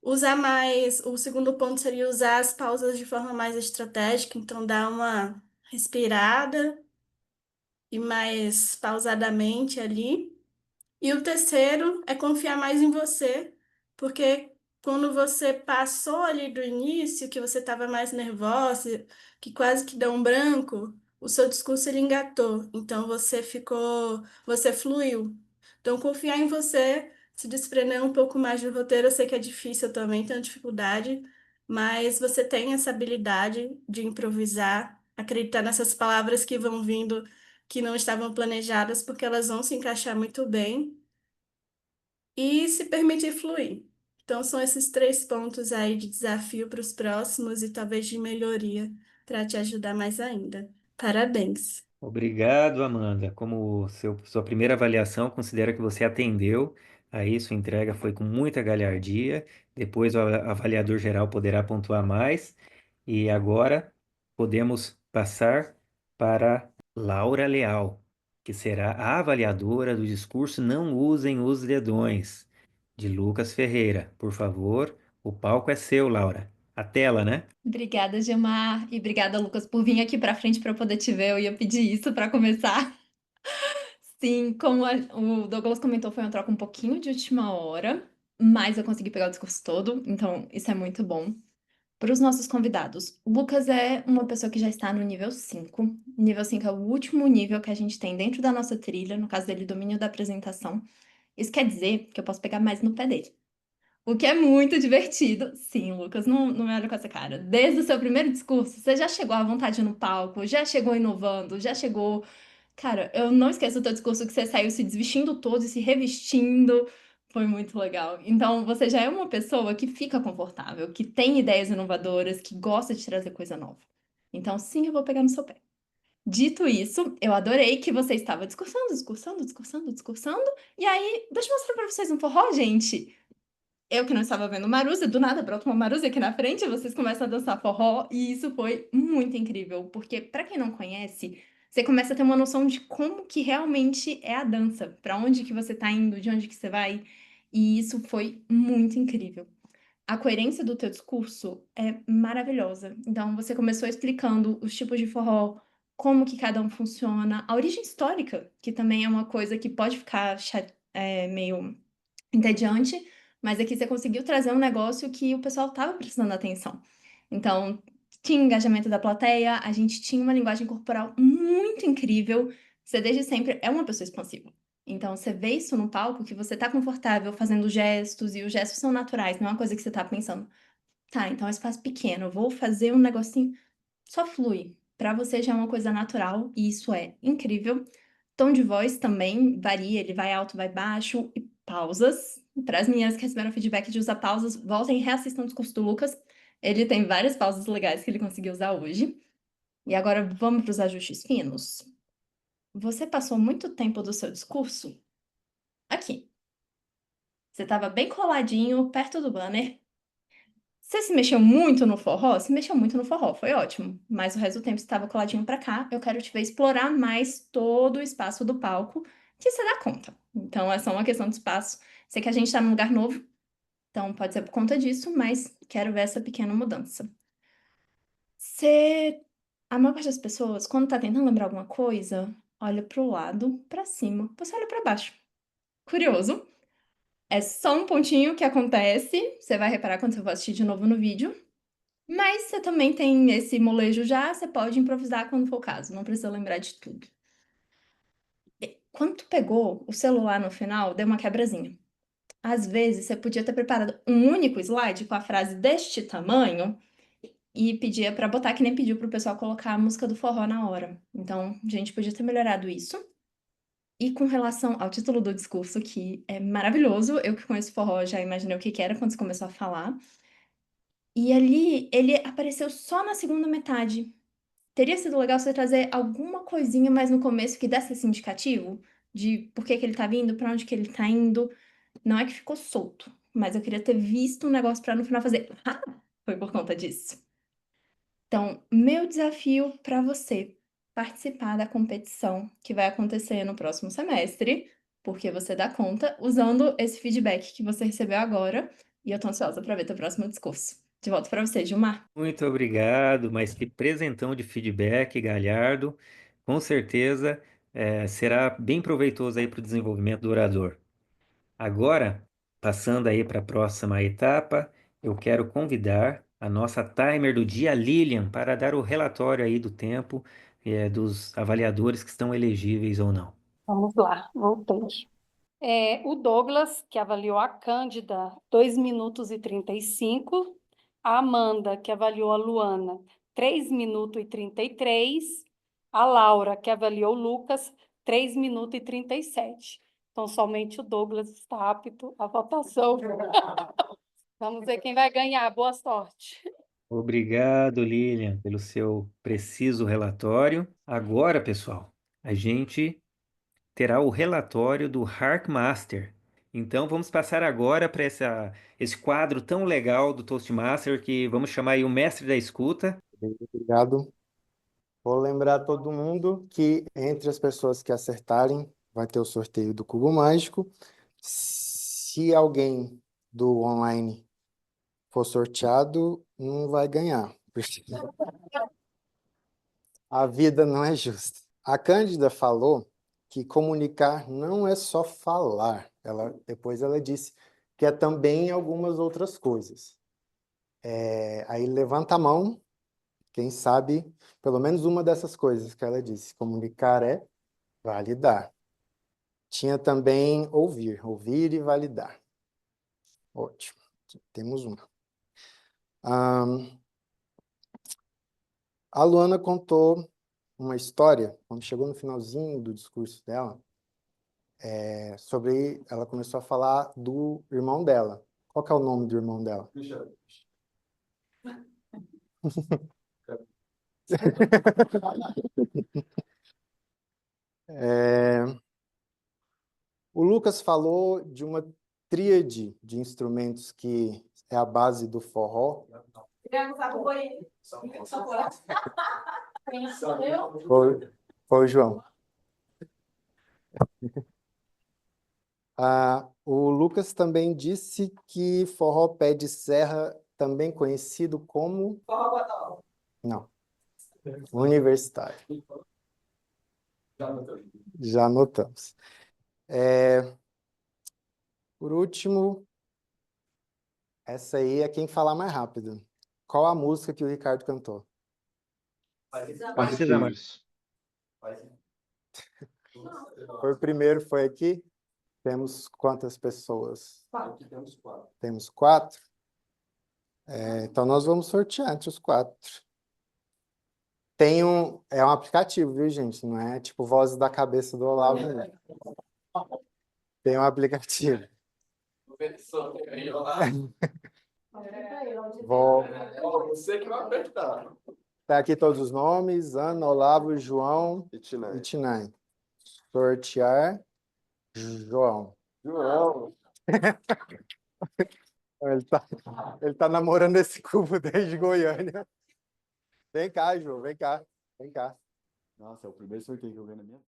Usar mais, o segundo ponto seria usar as pausas de forma mais estratégica, então dar uma respirada e mais pausadamente ali. E o terceiro é confiar mais em você, porque quando você passou ali do início, que você estava mais nervosa, que quase que deu um branco, o seu discurso ele engatou. Então você fluiu. Então confiar em você, se desprender um pouco mais do roteiro, eu sei que é difícil, eu também tenho dificuldade, mas você tem essa habilidade de improvisar, acreditar nessas palavras que vão vindo que não estavam planejadas, porque elas vão se encaixar muito bem e se permitir fluir. Então, são esses 3 pontos aí de desafio para os próximos e talvez de melhoria para te ajudar mais ainda. Parabéns! Obrigado, Amanda. Como sua primeira avaliação, considero que você atendeu a isso, a entrega foi com muita galhardia. Depois o avaliador geral poderá pontuar mais. E agora podemos passar para Laura Leal, que será a avaliadora do discurso Não Usem os Dedões, de Lucas Ferreira. Por favor, o palco é seu, Laura. A tela, né? Obrigada, Gilmar, e obrigada, Lucas, por vir aqui para frente para eu poder te ver. Eu ia pedir isso para começar. Sim, como o Douglas comentou, foi uma troca um pouquinho de última hora, mas eu consegui pegar o discurso todo, então isso é muito bom. Para os nossos convidados, o Lucas é uma pessoa que já está no nível 5. Nível 5 é o último nível que a gente tem dentro da nossa trilha, no caso dele, domínio da apresentação. Isso quer dizer que eu posso pegar mais no pé dele. O que é muito divertido. Sim, Lucas, não me olha com essa cara. Desde o seu primeiro discurso, você já chegou à vontade no palco, já chegou inovando, já chegou. Cara, eu não esqueço o teu discurso que você saiu se desvestindo todo e se revestindo. Foi muito legal. Então, você já é uma pessoa que fica confortável, que tem ideias inovadoras, que gosta de trazer coisa nova. Então, sim, eu vou pegar no seu pé. Dito isso, eu adorei que você estava discursando. E aí, deixa eu mostrar pra vocês um forró, gente. Eu que não estava vendo Maruza, do nada brota uma Maruza aqui na frente, vocês começam a dançar forró, e isso foi muito incrível, porque para quem não conhece, você começa a ter uma noção de como que realmente é a dança, para onde que você tá indo, de onde que você vai, e isso foi muito incrível. A coerência do teu discurso é maravilhosa. Então, você começou explicando os tipos de forró, como que cada um funciona, a origem histórica, que também é uma coisa que pode ficar meio entediante, mas aqui você conseguiu trazer um negócio que o pessoal estava prestando atenção. Então, tinha engajamento da plateia, a gente tinha uma linguagem corporal muito incrível. Você desde sempre é uma pessoa expansiva. Então, você vê isso no palco que você tá confortável fazendo gestos e os gestos são naturais, não é uma coisa que você tá pensando. Tá, então é um espaço pequeno, eu vou fazer um negocinho. Só flui. Pra você já é uma coisa natural e isso é incrível. Tom de voz também varia, ele vai alto, vai baixo e pausas. Para as meninas que receberam feedback de usar pausas, voltem e reassistam o discurso do Lucas. Ele tem várias pausas legais que ele conseguiu usar hoje. E agora vamos para os ajustes finos. Você passou muito tempo do seu discurso aqui. Você estava bem coladinho, perto do banner. Você se mexeu muito no forró? Se mexeu muito no forró, foi ótimo. Mas o resto do tempo você estava coladinho pra cá. Eu quero te ver explorar mais todo o espaço do palco, que você dá conta. Então é só uma questão de espaço. Sei que a gente tá num lugar novo, então pode ser por conta disso, mas quero ver essa pequena mudança. Você... A maior parte das pessoas, quando tá tentando lembrar alguma coisa, olha pro lado, pra cima. Você olha pra baixo. Curioso. É só um pontinho que acontece. Você vai reparar quando você for assistir de novo no vídeo. Mas você também tem esse molejo já, você pode improvisar quando for o caso, não precisa lembrar de tudo. Quando tu pegou o celular no final, deu uma quebrazinha. Às vezes, você podia ter preparado um único slide com a frase deste tamanho e pedia para botar, que nem pediu para o pessoal colocar a música do forró na hora. Então, a gente podia ter melhorado isso. E com relação ao título do discurso, que é maravilhoso, eu que conheço forró já imaginei o que que era quando você começou a falar. E ali, ele apareceu só na segunda metade. Teria sido legal você trazer alguma coisinha mais no começo que desse esse indicativo de por que que ele tá vindo, pra onde que ele tá indo. Não é que ficou solto, mas eu queria ter visto um negócio pra no final fazer, ah, foi por conta disso. Então, meu desafio pra você participar da competição que vai acontecer no próximo semestre, porque você dá conta, usando esse feedback que você recebeu agora, e eu tô ansiosa pra ver teu próximo discurso. De volta pra você, Gilmar. Muito obrigado, mas que presentão de feedback, Galhardo. Com certeza será bem proveitoso aí para o desenvolvimento do orador. Agora, passando aí para a próxima etapa, eu quero convidar a nossa timer do dia, Lilian, para dar o relatório aí do tempo dos avaliadores que estão elegíveis ou não. Vamos lá, voltei. O Douglas, que avaliou a Cândida, 2 minutos e 35. A Amanda, que avaliou a Luana, 3 minutos e 33. A Laura, que avaliou o Lucas, 3 minutos e 37. Então, somente o Douglas está apto à votação. Vamos ver quem vai ganhar. Boa sorte. Obrigado, Lilian, pelo seu preciso relatório. Agora, pessoal, a gente terá o relatório do Harkmaster. Então, vamos passar agora para esse quadro tão legal do Toastmaster, que vamos chamar aí o mestre da escuta. Obrigado. Vou lembrar todo mundo que entre as pessoas que acertarem, vai ter o sorteio do cubo mágico. Se alguém do online for sorteado, não vai ganhar. A vida não é justa. A Cândida falou que comunicar não é só falar. Depois ela disse que é também algumas outras coisas. Aí levanta a mão, quem sabe pelo menos uma dessas coisas que ela disse. Comunicar é validar. Tinha também ouvir e validar. Ótimo, temos uma. A Luana contou uma história, quando chegou no finalzinho do discurso dela, ela começou a falar do irmão dela. Qual que é o nome do irmão dela? O Lucas falou de uma tríade de instrumentos que é a base do forró. Foi o João. O Lucas também disse que forró pé de serra, também conhecido como... Não. Universitário. Já anotamos. Por último, essa aí é quem falar mais rápido. Qual a música que o Ricardo cantou? Parecidos. Foi o primeiro, foi aqui? Temos quantas pessoas? Aqui temos 4. Temos 4? Então, nós vamos sortear entre os 4. É um aplicativo, viu, gente? Não é tipo Vozes da Cabeça do Olavo. Né? Tem um aplicativo. Você que vai apertar. Tá aqui todos os nomes: Ana, Olavo, João e Tinai. Sortear João. Ele tá namorando esse cubo desde Goiânia. Vem cá, Ju, vem cá, vem cá. Nossa, é o primeiro sorteio que eu ganho na minha.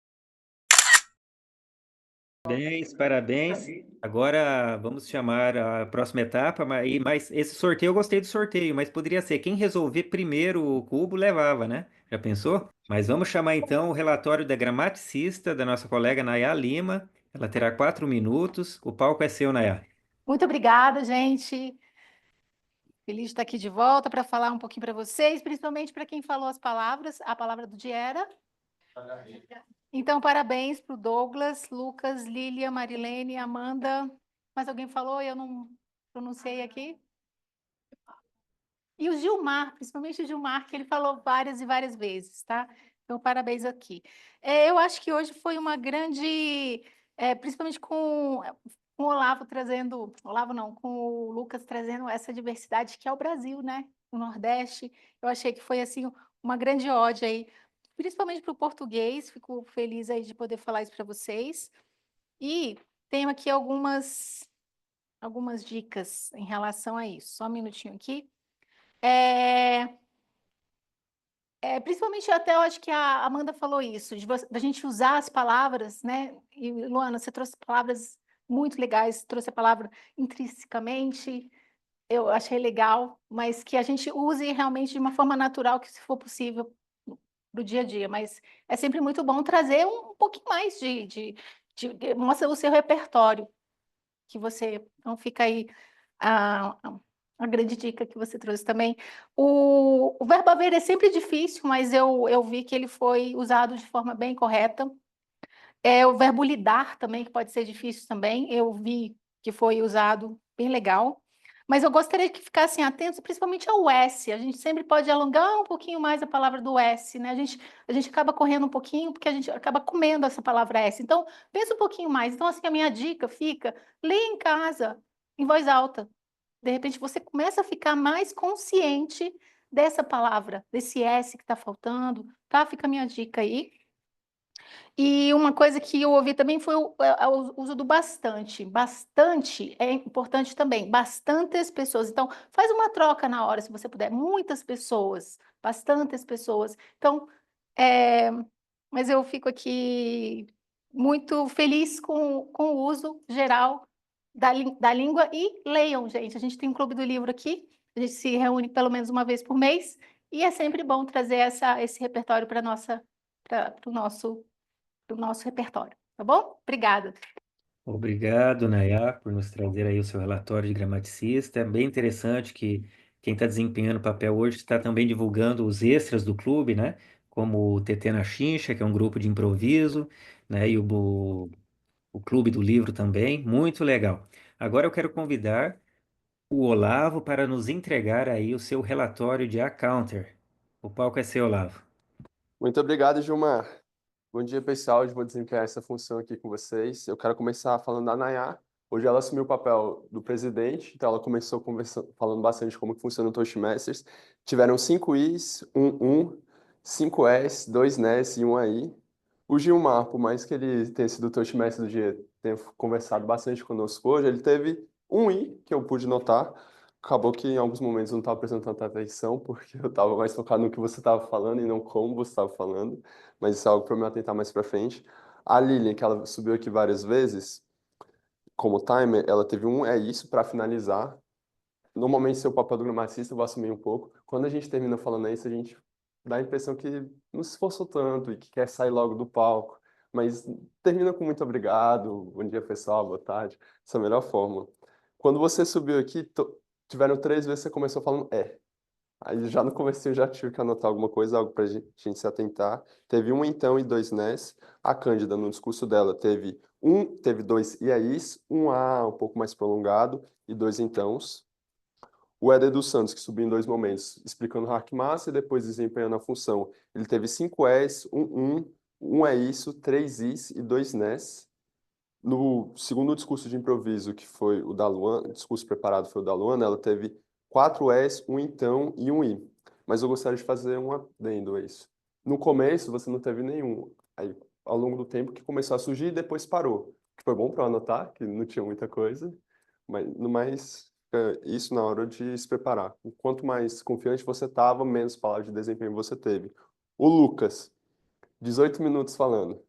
Parabéns, parabéns. Agora vamos chamar a próxima etapa, mas esse sorteio eu gostei do sorteio, mas poderia ser quem resolver primeiro o cubo levava, né? Já pensou? Mas vamos chamar então o relatório da gramaticista da nossa colega Nayá Lima. Ela terá 4 minutos. O palco é seu, Nayá. Muito obrigada, gente. Feliz de estar aqui de volta para falar um pouquinho para vocês, principalmente para quem falou as palavras. A palavra do dia era. Então, parabéns para o Douglas, Lucas, Lília, Marilene, Amanda. Mais alguém falou? Eu não pronunciei aqui. E o Gilmar, principalmente o Gilmar, que ele falou várias e várias vezes, tá? Então, parabéns aqui. Eu acho que hoje foi uma grande, principalmente com o Olavo trazendo, Olavo não, com o Lucas trazendo essa diversidade que é o Brasil, né? O Nordeste. Eu achei que foi, assim, uma grande ode aí, principalmente para o português. Fico feliz aí de poder falar isso para vocês. E tenho aqui algumas dicas em relação a isso. Só um minutinho aqui. Principalmente até eu acho que a Amanda falou isso, da gente usar as palavras, né? E Luana, você trouxe palavras muito legais, trouxe a palavra intrinsecamente, eu achei legal, mas que a gente use realmente de uma forma natural, que se for possível, para o dia a dia. Mas é sempre muito bom trazer um pouquinho mais mostra o seu repertório, que você não fica aí. A grande dica que você trouxe também. O verbo haver é sempre difícil, mas eu vi que ele foi usado de forma bem correta. O verbo lidar também, que pode ser difícil também, eu vi que foi usado bem legal. Mas eu gostaria que ficassem atentos, principalmente ao S. A gente sempre pode alongar um pouquinho mais a palavra do S, né? A gente acaba correndo um pouquinho, porque a gente acaba comendo essa palavra S. Então, pensa um pouquinho mais. Então, assim, a minha dica fica, leia em casa, em voz alta. De repente, você começa a ficar mais consciente dessa palavra, desse S que está faltando, tá? Fica a minha dica aí. E uma coisa que eu ouvi também foi o uso do bastante. Bastante é importante também. Bastantes pessoas. Então, faz uma troca na hora, se você puder. Muitas pessoas, bastantes pessoas. Então, mas eu fico aqui muito feliz com o uso geral da língua. E leiam, gente. A gente tem um clube do livro aqui. A gente se reúne pelo menos uma vez por mês. E é sempre bom trazer esse repertório para o nosso repertório, tá bom? Obrigada. Obrigado, Nayá, por nos trazer aí o seu relatório de gramaticista. É bem interessante que quem está desempenhando o papel hoje está também divulgando os extras do clube, né? Como o TT na Chincha, que é um grupo de improviso, né? E o Clube do Livro também. Muito legal. Agora eu quero convidar o Olavo para nos entregar aí o seu relatório de Accounter. O palco é seu, Olavo. Muito obrigado, Gilmar. Bom dia, pessoal. Hoje vou desempenhar essa função aqui com vocês. Eu quero começar falando da Nayá. Hoje ela assumiu o papel do presidente, então ela começou falando bastante como que funciona o Toastmasters. Tiveram 5 Is, 1, 5 S, 2 NES e 1 AI. O Gilmar, por mais que ele tenha sido o Toastmaster do dia, tenha conversado bastante conosco hoje, ele teve 1 I, que eu pude notar. Acabou que em alguns momentos eu não estava prestando tanta atenção, porque eu estava mais focado no que você estava falando e não como você estava falando, mas isso é algo para eu me atentar mais para frente. A Lilian, que ela subiu aqui várias vezes, como timer, ela teve um é isso para finalizar. Normalmente, seu papel do gramaticista eu vou assumir um pouco. Quando a gente termina falando isso, a gente dá a impressão que não se esforçou tanto e que quer sair logo do palco, mas termina com muito obrigado, bom dia pessoal, boa tarde, essa é a melhor forma. Quando você subiu aqui, tiveram 3 vezes que você começou falando Aí já no começo eu já tive que anotar alguma coisa, algo para a gente se atentar. Teve 1 então e 2 NES. A Cândida, no discurso dela, teve 2 IAIs, 1 A um pouco mais prolongado e 2 entãos. O Éder dos Santos, que subiu em 2 momentos, explicando o Hackmaster e depois desempenhando a função. Ele teve 5 Es, 1 é isso, 3 Is e 2 NES. No segundo discurso de improviso, que foi o da Luana, o discurso preparado foi o da Luana, ela teve 4 Es, 1 então e 1 I. Mas eu gostaria de fazer um adendo a isso. No começo, você não teve nenhum. Aí, ao longo do tempo, que começou a surgir e depois parou. Que foi bom para eu anotar, que não tinha muita coisa. Mas, no mais, isso na hora de se preparar. Quanto mais confiante você estava, menos palavras de desempenho você teve. O Lucas, 18 minutos falando.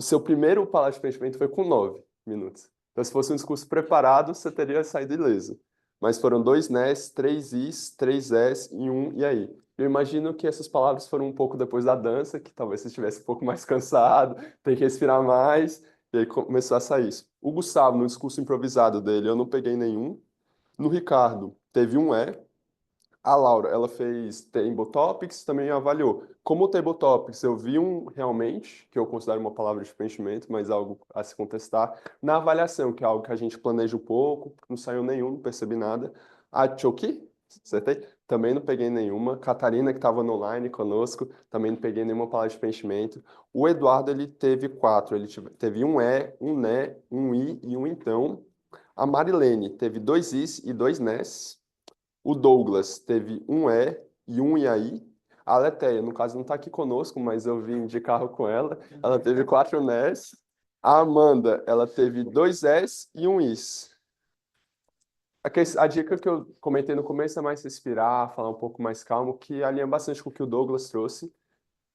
Seu primeiro palavra de preenchimento foi com 9 minutos. Então, se fosse um discurso preparado, você teria saído ileso. Mas foram 2 nes, 3 is, 3 es e 1 e aí. Eu imagino que essas palavras foram um pouco depois da dança, que talvez você estivesse um pouco mais cansado, tem que respirar mais, e aí começou a sair isso. O Gustavo, no discurso improvisado dele, eu não peguei nenhum. No Ricardo, teve um E. A Laura, ela fez Table Topics, também avaliou. Como o Table Topics, eu vi um realmente, que eu considero uma palavra de preenchimento, mas algo a se contestar. Na avaliação, que é algo que a gente planeja um pouco, não saiu nenhum, não percebi nada. A Choki, acertei? Também não peguei nenhuma. Catarina, que estava no online conosco, também não peguei nenhuma palavra de preenchimento. O Eduardo, ele teve 4, ele teve um E, um NE, um I e um então. A Marilene teve 2 Is e 2 NES. O Douglas teve um E e um e aí. A Letéia, no caso, não está aqui conosco, mas eu vim de carro com ela. Ela teve 4 NES. A Amanda, ela teve 2 Es e um Is. A dica que eu comentei no começo é mais respirar, falar um pouco mais calmo, que alinha bastante com o que o Douglas trouxe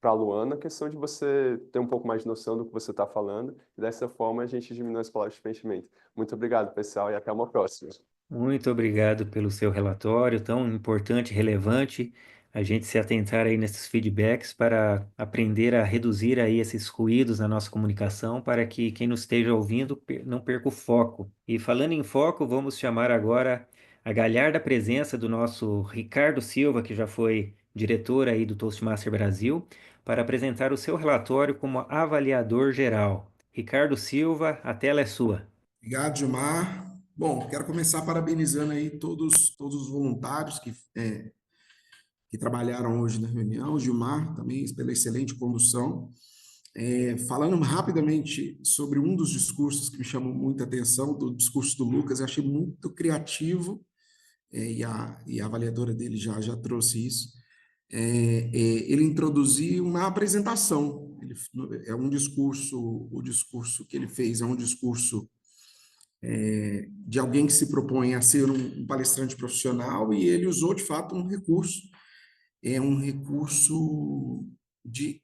para a Luana, a questão de você ter um pouco mais de noção do que você está falando, e dessa forma a gente diminui as palavras de preenchimento. Muito obrigado, pessoal, e até uma próxima. Muito obrigado pelo seu relatório tão importante e relevante. A gente se atentar aí nesses feedbacks para aprender a reduzir aí esses ruídos na nossa comunicação para que quem nos esteja ouvindo não perca o foco. E falando em foco, vamos chamar agora a galharda presença do nosso Ricardo Silva, que já foi diretor aí do Toastmaster Brasil, para apresentar o seu relatório como avaliador geral. Ricardo Silva, a tela é sua. Obrigado, Gilmar. Bom, quero começar parabenizando aí todos os voluntários que trabalharam hoje na reunião, o Gilmar também pela excelente condução. Falando rapidamente sobre um dos discursos que me chamou muita atenção, do discurso do Lucas, eu achei muito criativo, e a avaliadora dele já trouxe isso. Ele introduziu uma apresentação. É um discurso, o discurso que ele fez é um discurso de alguém que se propõe a ser um palestrante profissional, e ele usou, de fato, um recurso de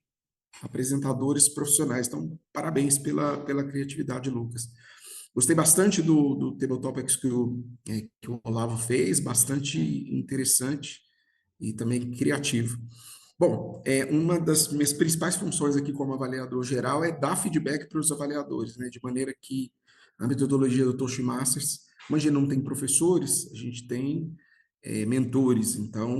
apresentadores profissionais. Então, parabéns pela criatividade, Lucas. Gostei bastante do Table Topics que o Olavo fez, bastante interessante e também criativo. Bom, uma das minhas principais funções aqui como avaliador geral é dar feedback para os avaliadores, né, de maneira que a metodologia do Toastmasters, como a gente não tem professores, a gente tem mentores. Então,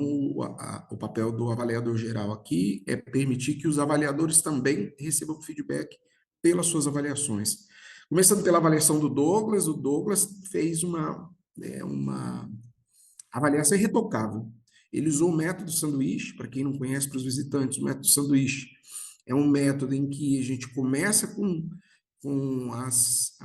o papel do avaliador geral aqui é permitir que os avaliadores também recebam feedback pelas suas avaliações. Começando pela avaliação do Douglas, o Douglas fez uma avaliação irretocável. Ele usou o método sanduíche, para quem não conhece, para os visitantes, o método sanduíche é um método em que a gente começa com as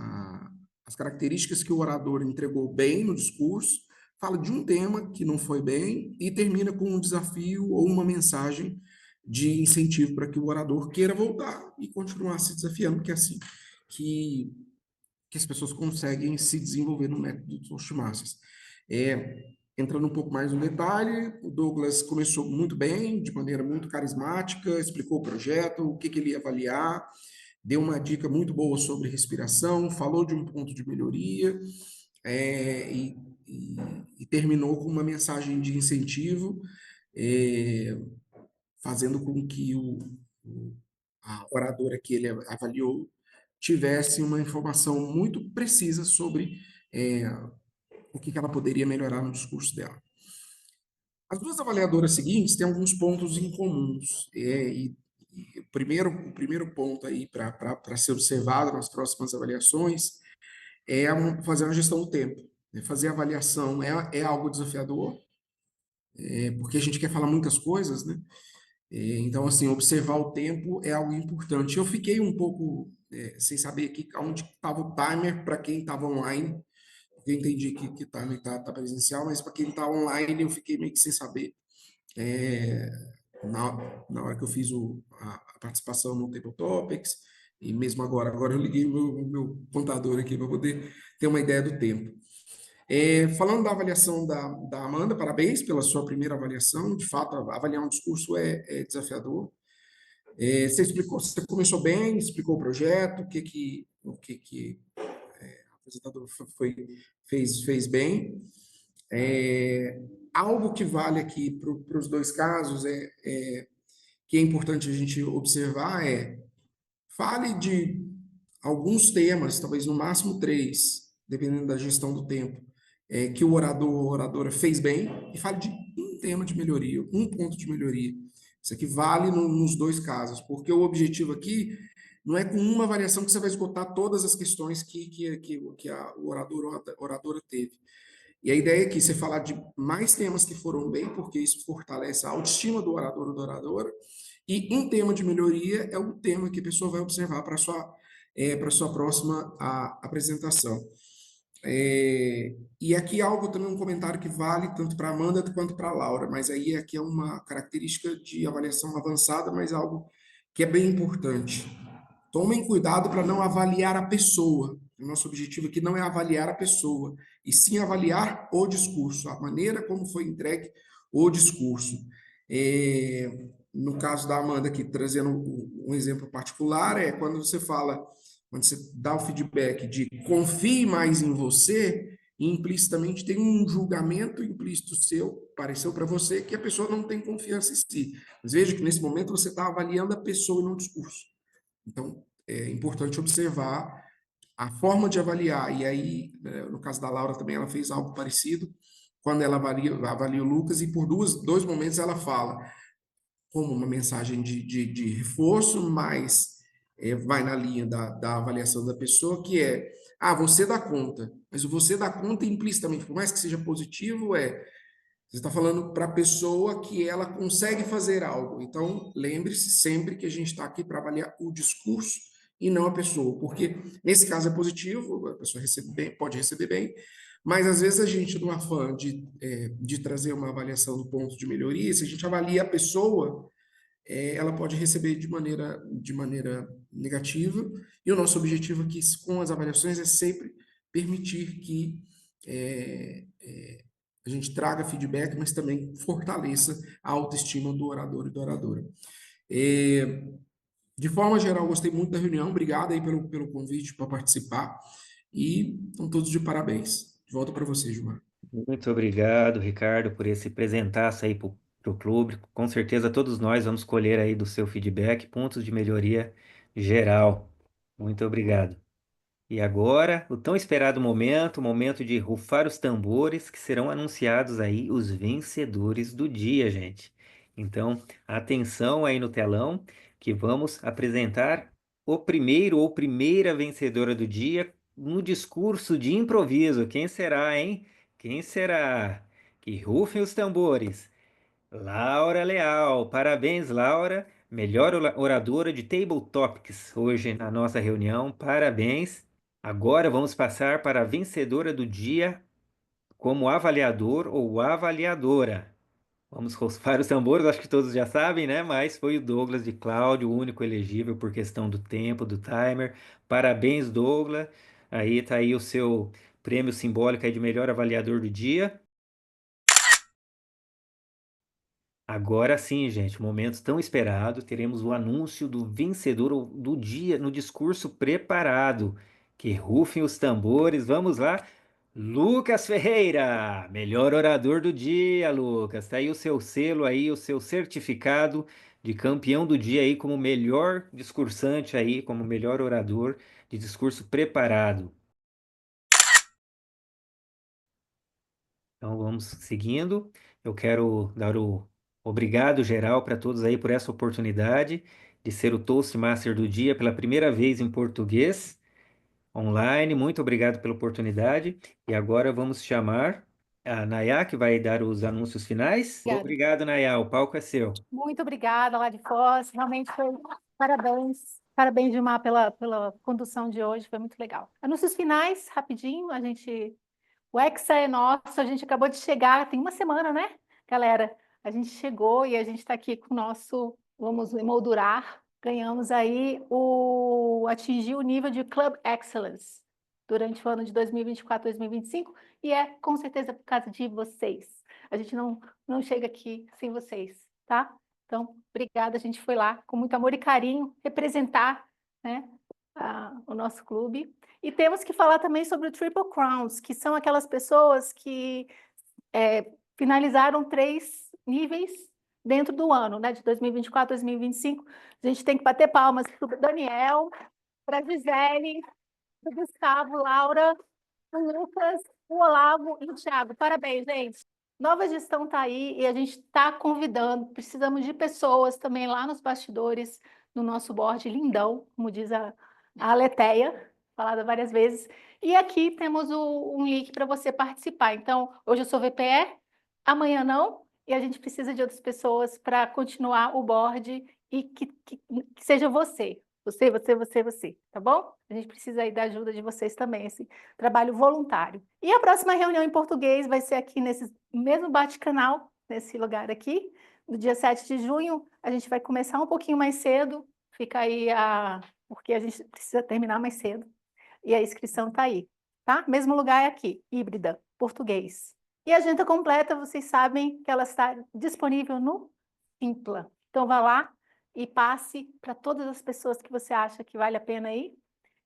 características que o orador entregou bem no discurso, fala de um tema que não foi bem e termina com um desafio ou uma mensagem de incentivo para que o orador queira voltar e continuar se desafiando, porque é assim que as pessoas conseguem se desenvolver no método do Toastmasters. Entrando um pouco mais no detalhe, o Douglas começou muito bem, de maneira muito carismática, explicou o projeto, o que ele ia avaliar, deu uma dica muito boa sobre respiração, falou de um ponto de melhoria, e terminou com uma mensagem de incentivo, fazendo com que a oradora que ele avaliou tivesse uma informação muito precisa sobre o que ela poderia melhorar no discurso dela. As duas avaliadoras seguintes têm alguns pontos em comuns, o primeiro ponto aí para ser observado nas próximas avaliações é fazer uma gestão do tempo. Fazer avaliação é algo desafiador, porque a gente quer falar muitas coisas, né? Então, assim, observar o tempo é algo importante. Eu fiquei um pouco sem saber onde estava o timer para quem estava online. Eu entendi que o timer está presencial, mas para quem está online eu fiquei meio que sem saber. Na hora que eu fiz a participação no Table Topics, E mesmo agora eu liguei o meu contador aqui para poder ter uma ideia do tempo. Falando da avaliação da Amanda, parabéns pela sua primeira avaliação. De fato, avaliar um discurso é desafiador. Você começou bem, explicou o projeto, o que o apresentador fez bem. Algo que vale aqui para os dois casos que é importante a gente observar fale de alguns temas, talvez no máximo 3, dependendo da gestão do tempo, que o orador ou oradora fez bem, e fale de um tema de melhoria, um ponto de melhoria. Isso aqui vale nos dois casos, porque o objetivo aqui não é com uma avaliação que você vai esgotar todas as questões que o orador ou a oradora teve. E a ideia é que você falar de mais temas que foram bem, porque isso fortalece a autoestima do orador ou da oradora, e em tema de melhoria é o tema que a pessoa vai observar para a sua próxima apresentação. E aqui algo também, um comentário que vale tanto para a Amanda quanto para a Laura, mas aí aqui é uma característica de avaliação avançada, mas algo que é bem importante. Tomem cuidado para não avaliar a pessoa. O nosso objetivo aqui não é avaliar a pessoa, e sim avaliar o discurso, a maneira como foi entregue o discurso. No caso da Amanda aqui, trazendo um exemplo particular, quando você dá o feedback de confie mais em você, implicitamente tem um julgamento implícito seu, pareceu para você, que a pessoa não tem confiança em si. Mas veja que nesse momento você está avaliando a pessoa e não o discurso. Então, é importante observar a forma de avaliar. E aí, no caso da Laura também, ela fez algo parecido, quando ela avalia o Lucas, e por dois momentos ela fala como uma mensagem de reforço, mas vai na linha da avaliação da pessoa, que você dá conta. Mas o você dá conta implicitamente, por mais que seja positivo, você está falando para a pessoa que ela consegue fazer algo. Então, lembre-se sempre que a gente está aqui para avaliar o discurso e não a pessoa, porque nesse caso é positivo, a pessoa pode receber bem, mas às vezes a gente, no afã de trazer uma avaliação do ponto de melhoria, se a gente avalia a pessoa, ela pode receber de maneira negativa, e o nosso objetivo aqui com as avaliações é sempre permitir que a gente traga feedback, mas também fortaleça a autoestima do orador e da oradora. De forma geral, gostei muito da reunião, obrigado aí pelo convite para participar, e estão todos de parabéns. De volta para você, Gilmar. Muito obrigado, Ricardo, por esse presentaço aí para o clube. Com certeza todos nós vamos colher aí do seu feedback pontos de melhoria geral. Muito obrigado. E agora, o tão esperado momento, o momento de rufar os tambores, que serão anunciados aí os vencedores do dia, gente. Então, atenção aí no telão, que vamos apresentar o primeiro ou primeira vencedora do dia no discurso de improviso. Quem será, hein? Quem será? Que rufem os tambores. Laura Leal, parabéns, Laura, melhor oradora de Table Topics hoje na nossa reunião, parabéns. Agora vamos passar para a vencedora do dia como avaliador ou avaliadora. Vamos rufar os tambores, acho que todos já sabem, né? Mas foi o Douglas de Cláudio, o único elegível por questão do tempo, do timer. Parabéns, Douglas. Aí tá aí o seu prêmio simbólico aí de melhor avaliador do dia. Agora sim, gente, momento tão esperado, teremos o anúncio do vencedor do dia no discurso preparado. Que rufem os tambores, vamos lá. Lucas Ferreira, melhor orador do dia, Lucas. Tá aí o seu selo aí, o seu certificado de campeão do dia aí como melhor discursante aí, como melhor orador de discurso preparado. Então vamos seguindo. Eu quero dar o obrigado geral para todos aí por essa oportunidade de ser o Toastmaster do dia pela primeira vez em português, online. Muito obrigado pela oportunidade. E agora vamos chamar a Nayá, que vai dar os anúncios finais. Obrigada. Obrigado, Nayá. O palco é seu. Muito obrigada, lá de Foz. Realmente foi. Parabéns. Parabéns, Gilmar, pela condução de hoje. Foi muito legal. Anúncios finais, rapidinho. O Hexa é nosso. A gente acabou de chegar. Tem uma semana, né, galera? A gente chegou e a gente está aqui com o nosso. Vamos emoldurar ganhamos aí atingir o nível de Club Excellence durante o ano de 2024, 2025, e é com certeza por causa de vocês. A gente não chega aqui sem vocês, tá? Então, obrigada, a gente foi lá com muito amor e carinho representar, né, o nosso clube. E temos que falar também sobre o Triple Crowns, que são aquelas pessoas que finalizaram 3 níveis dentro do ano, né, de 2024, 2025. A gente tem que bater palmas para o Daniel, para a Gisele, para o Gustavo, Laura, o Lucas, o Olavo e o Thiago. Parabéns, gente. Nova gestão está aí e a gente está convidando. Precisamos de pessoas também lá nos bastidores, no nosso board lindão, como diz a Aleteia, falada várias vezes. E aqui temos um link para você participar. Então, hoje eu sou VPE, amanhã não, e a gente precisa de outras pessoas para continuar o board e que seja você, tá bom? A gente precisa aí da ajuda de vocês também, esse trabalho voluntário. E a próxima reunião em português vai ser aqui nesse mesmo bate-canal, nesse lugar aqui, no dia 7 de junho. A gente vai começar um pouquinho mais cedo, fica aí porque a gente precisa terminar mais cedo. E a inscrição está aí, tá? Mesmo lugar é aqui, híbrida, português. E a agenda completa, vocês sabem que ela está disponível no Simpla. Então, vá lá e passe para todas as pessoas que você acha que vale a pena ir.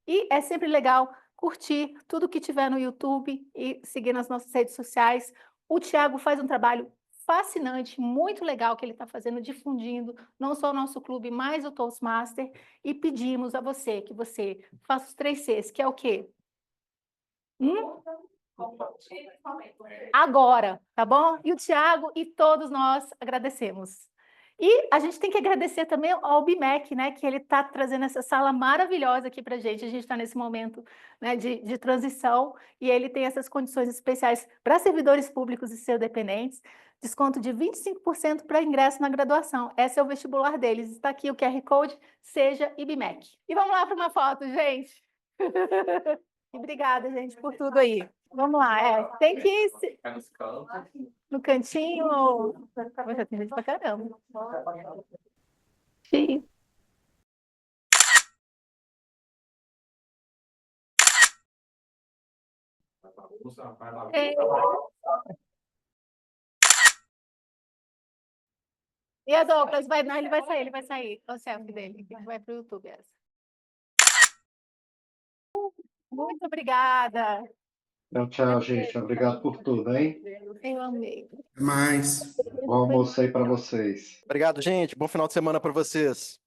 E é sempre legal curtir tudo que tiver no YouTube e seguir nas nossas redes sociais. O Thiago faz um trabalho fascinante, muito legal que ele está fazendo, difundindo não só o nosso clube, mas o Toastmaster. E pedimos a você que você faça os 3 Cs, que é o quê? Agora, tá bom? E o Thiago e todos nós agradecemos. E a gente tem que agradecer também ao BIMEC, né, que ele está trazendo essa sala maravilhosa aqui para a gente. A gente está nesse momento, né, de transição e ele tem essas condições especiais para servidores públicos e seus dependentes, desconto de 25% para ingresso na graduação. Esse é o vestibular deles. Está aqui o QR Code, seja IBMEC. E vamos lá para uma foto, gente. E obrigada, gente, por tudo aí. Vamos lá, tem que ir no cantinho. Já tem gente pra caramba. Sim. E a Douglas, não, ele vai sair. O selfie dele, que vai para o YouTube. Muito obrigada. Então, tchau, gente. Obrigado por tudo, hein? Eu amei. Mais. Bom almoço aí para vocês. Obrigado, gente. Bom final de semana para vocês.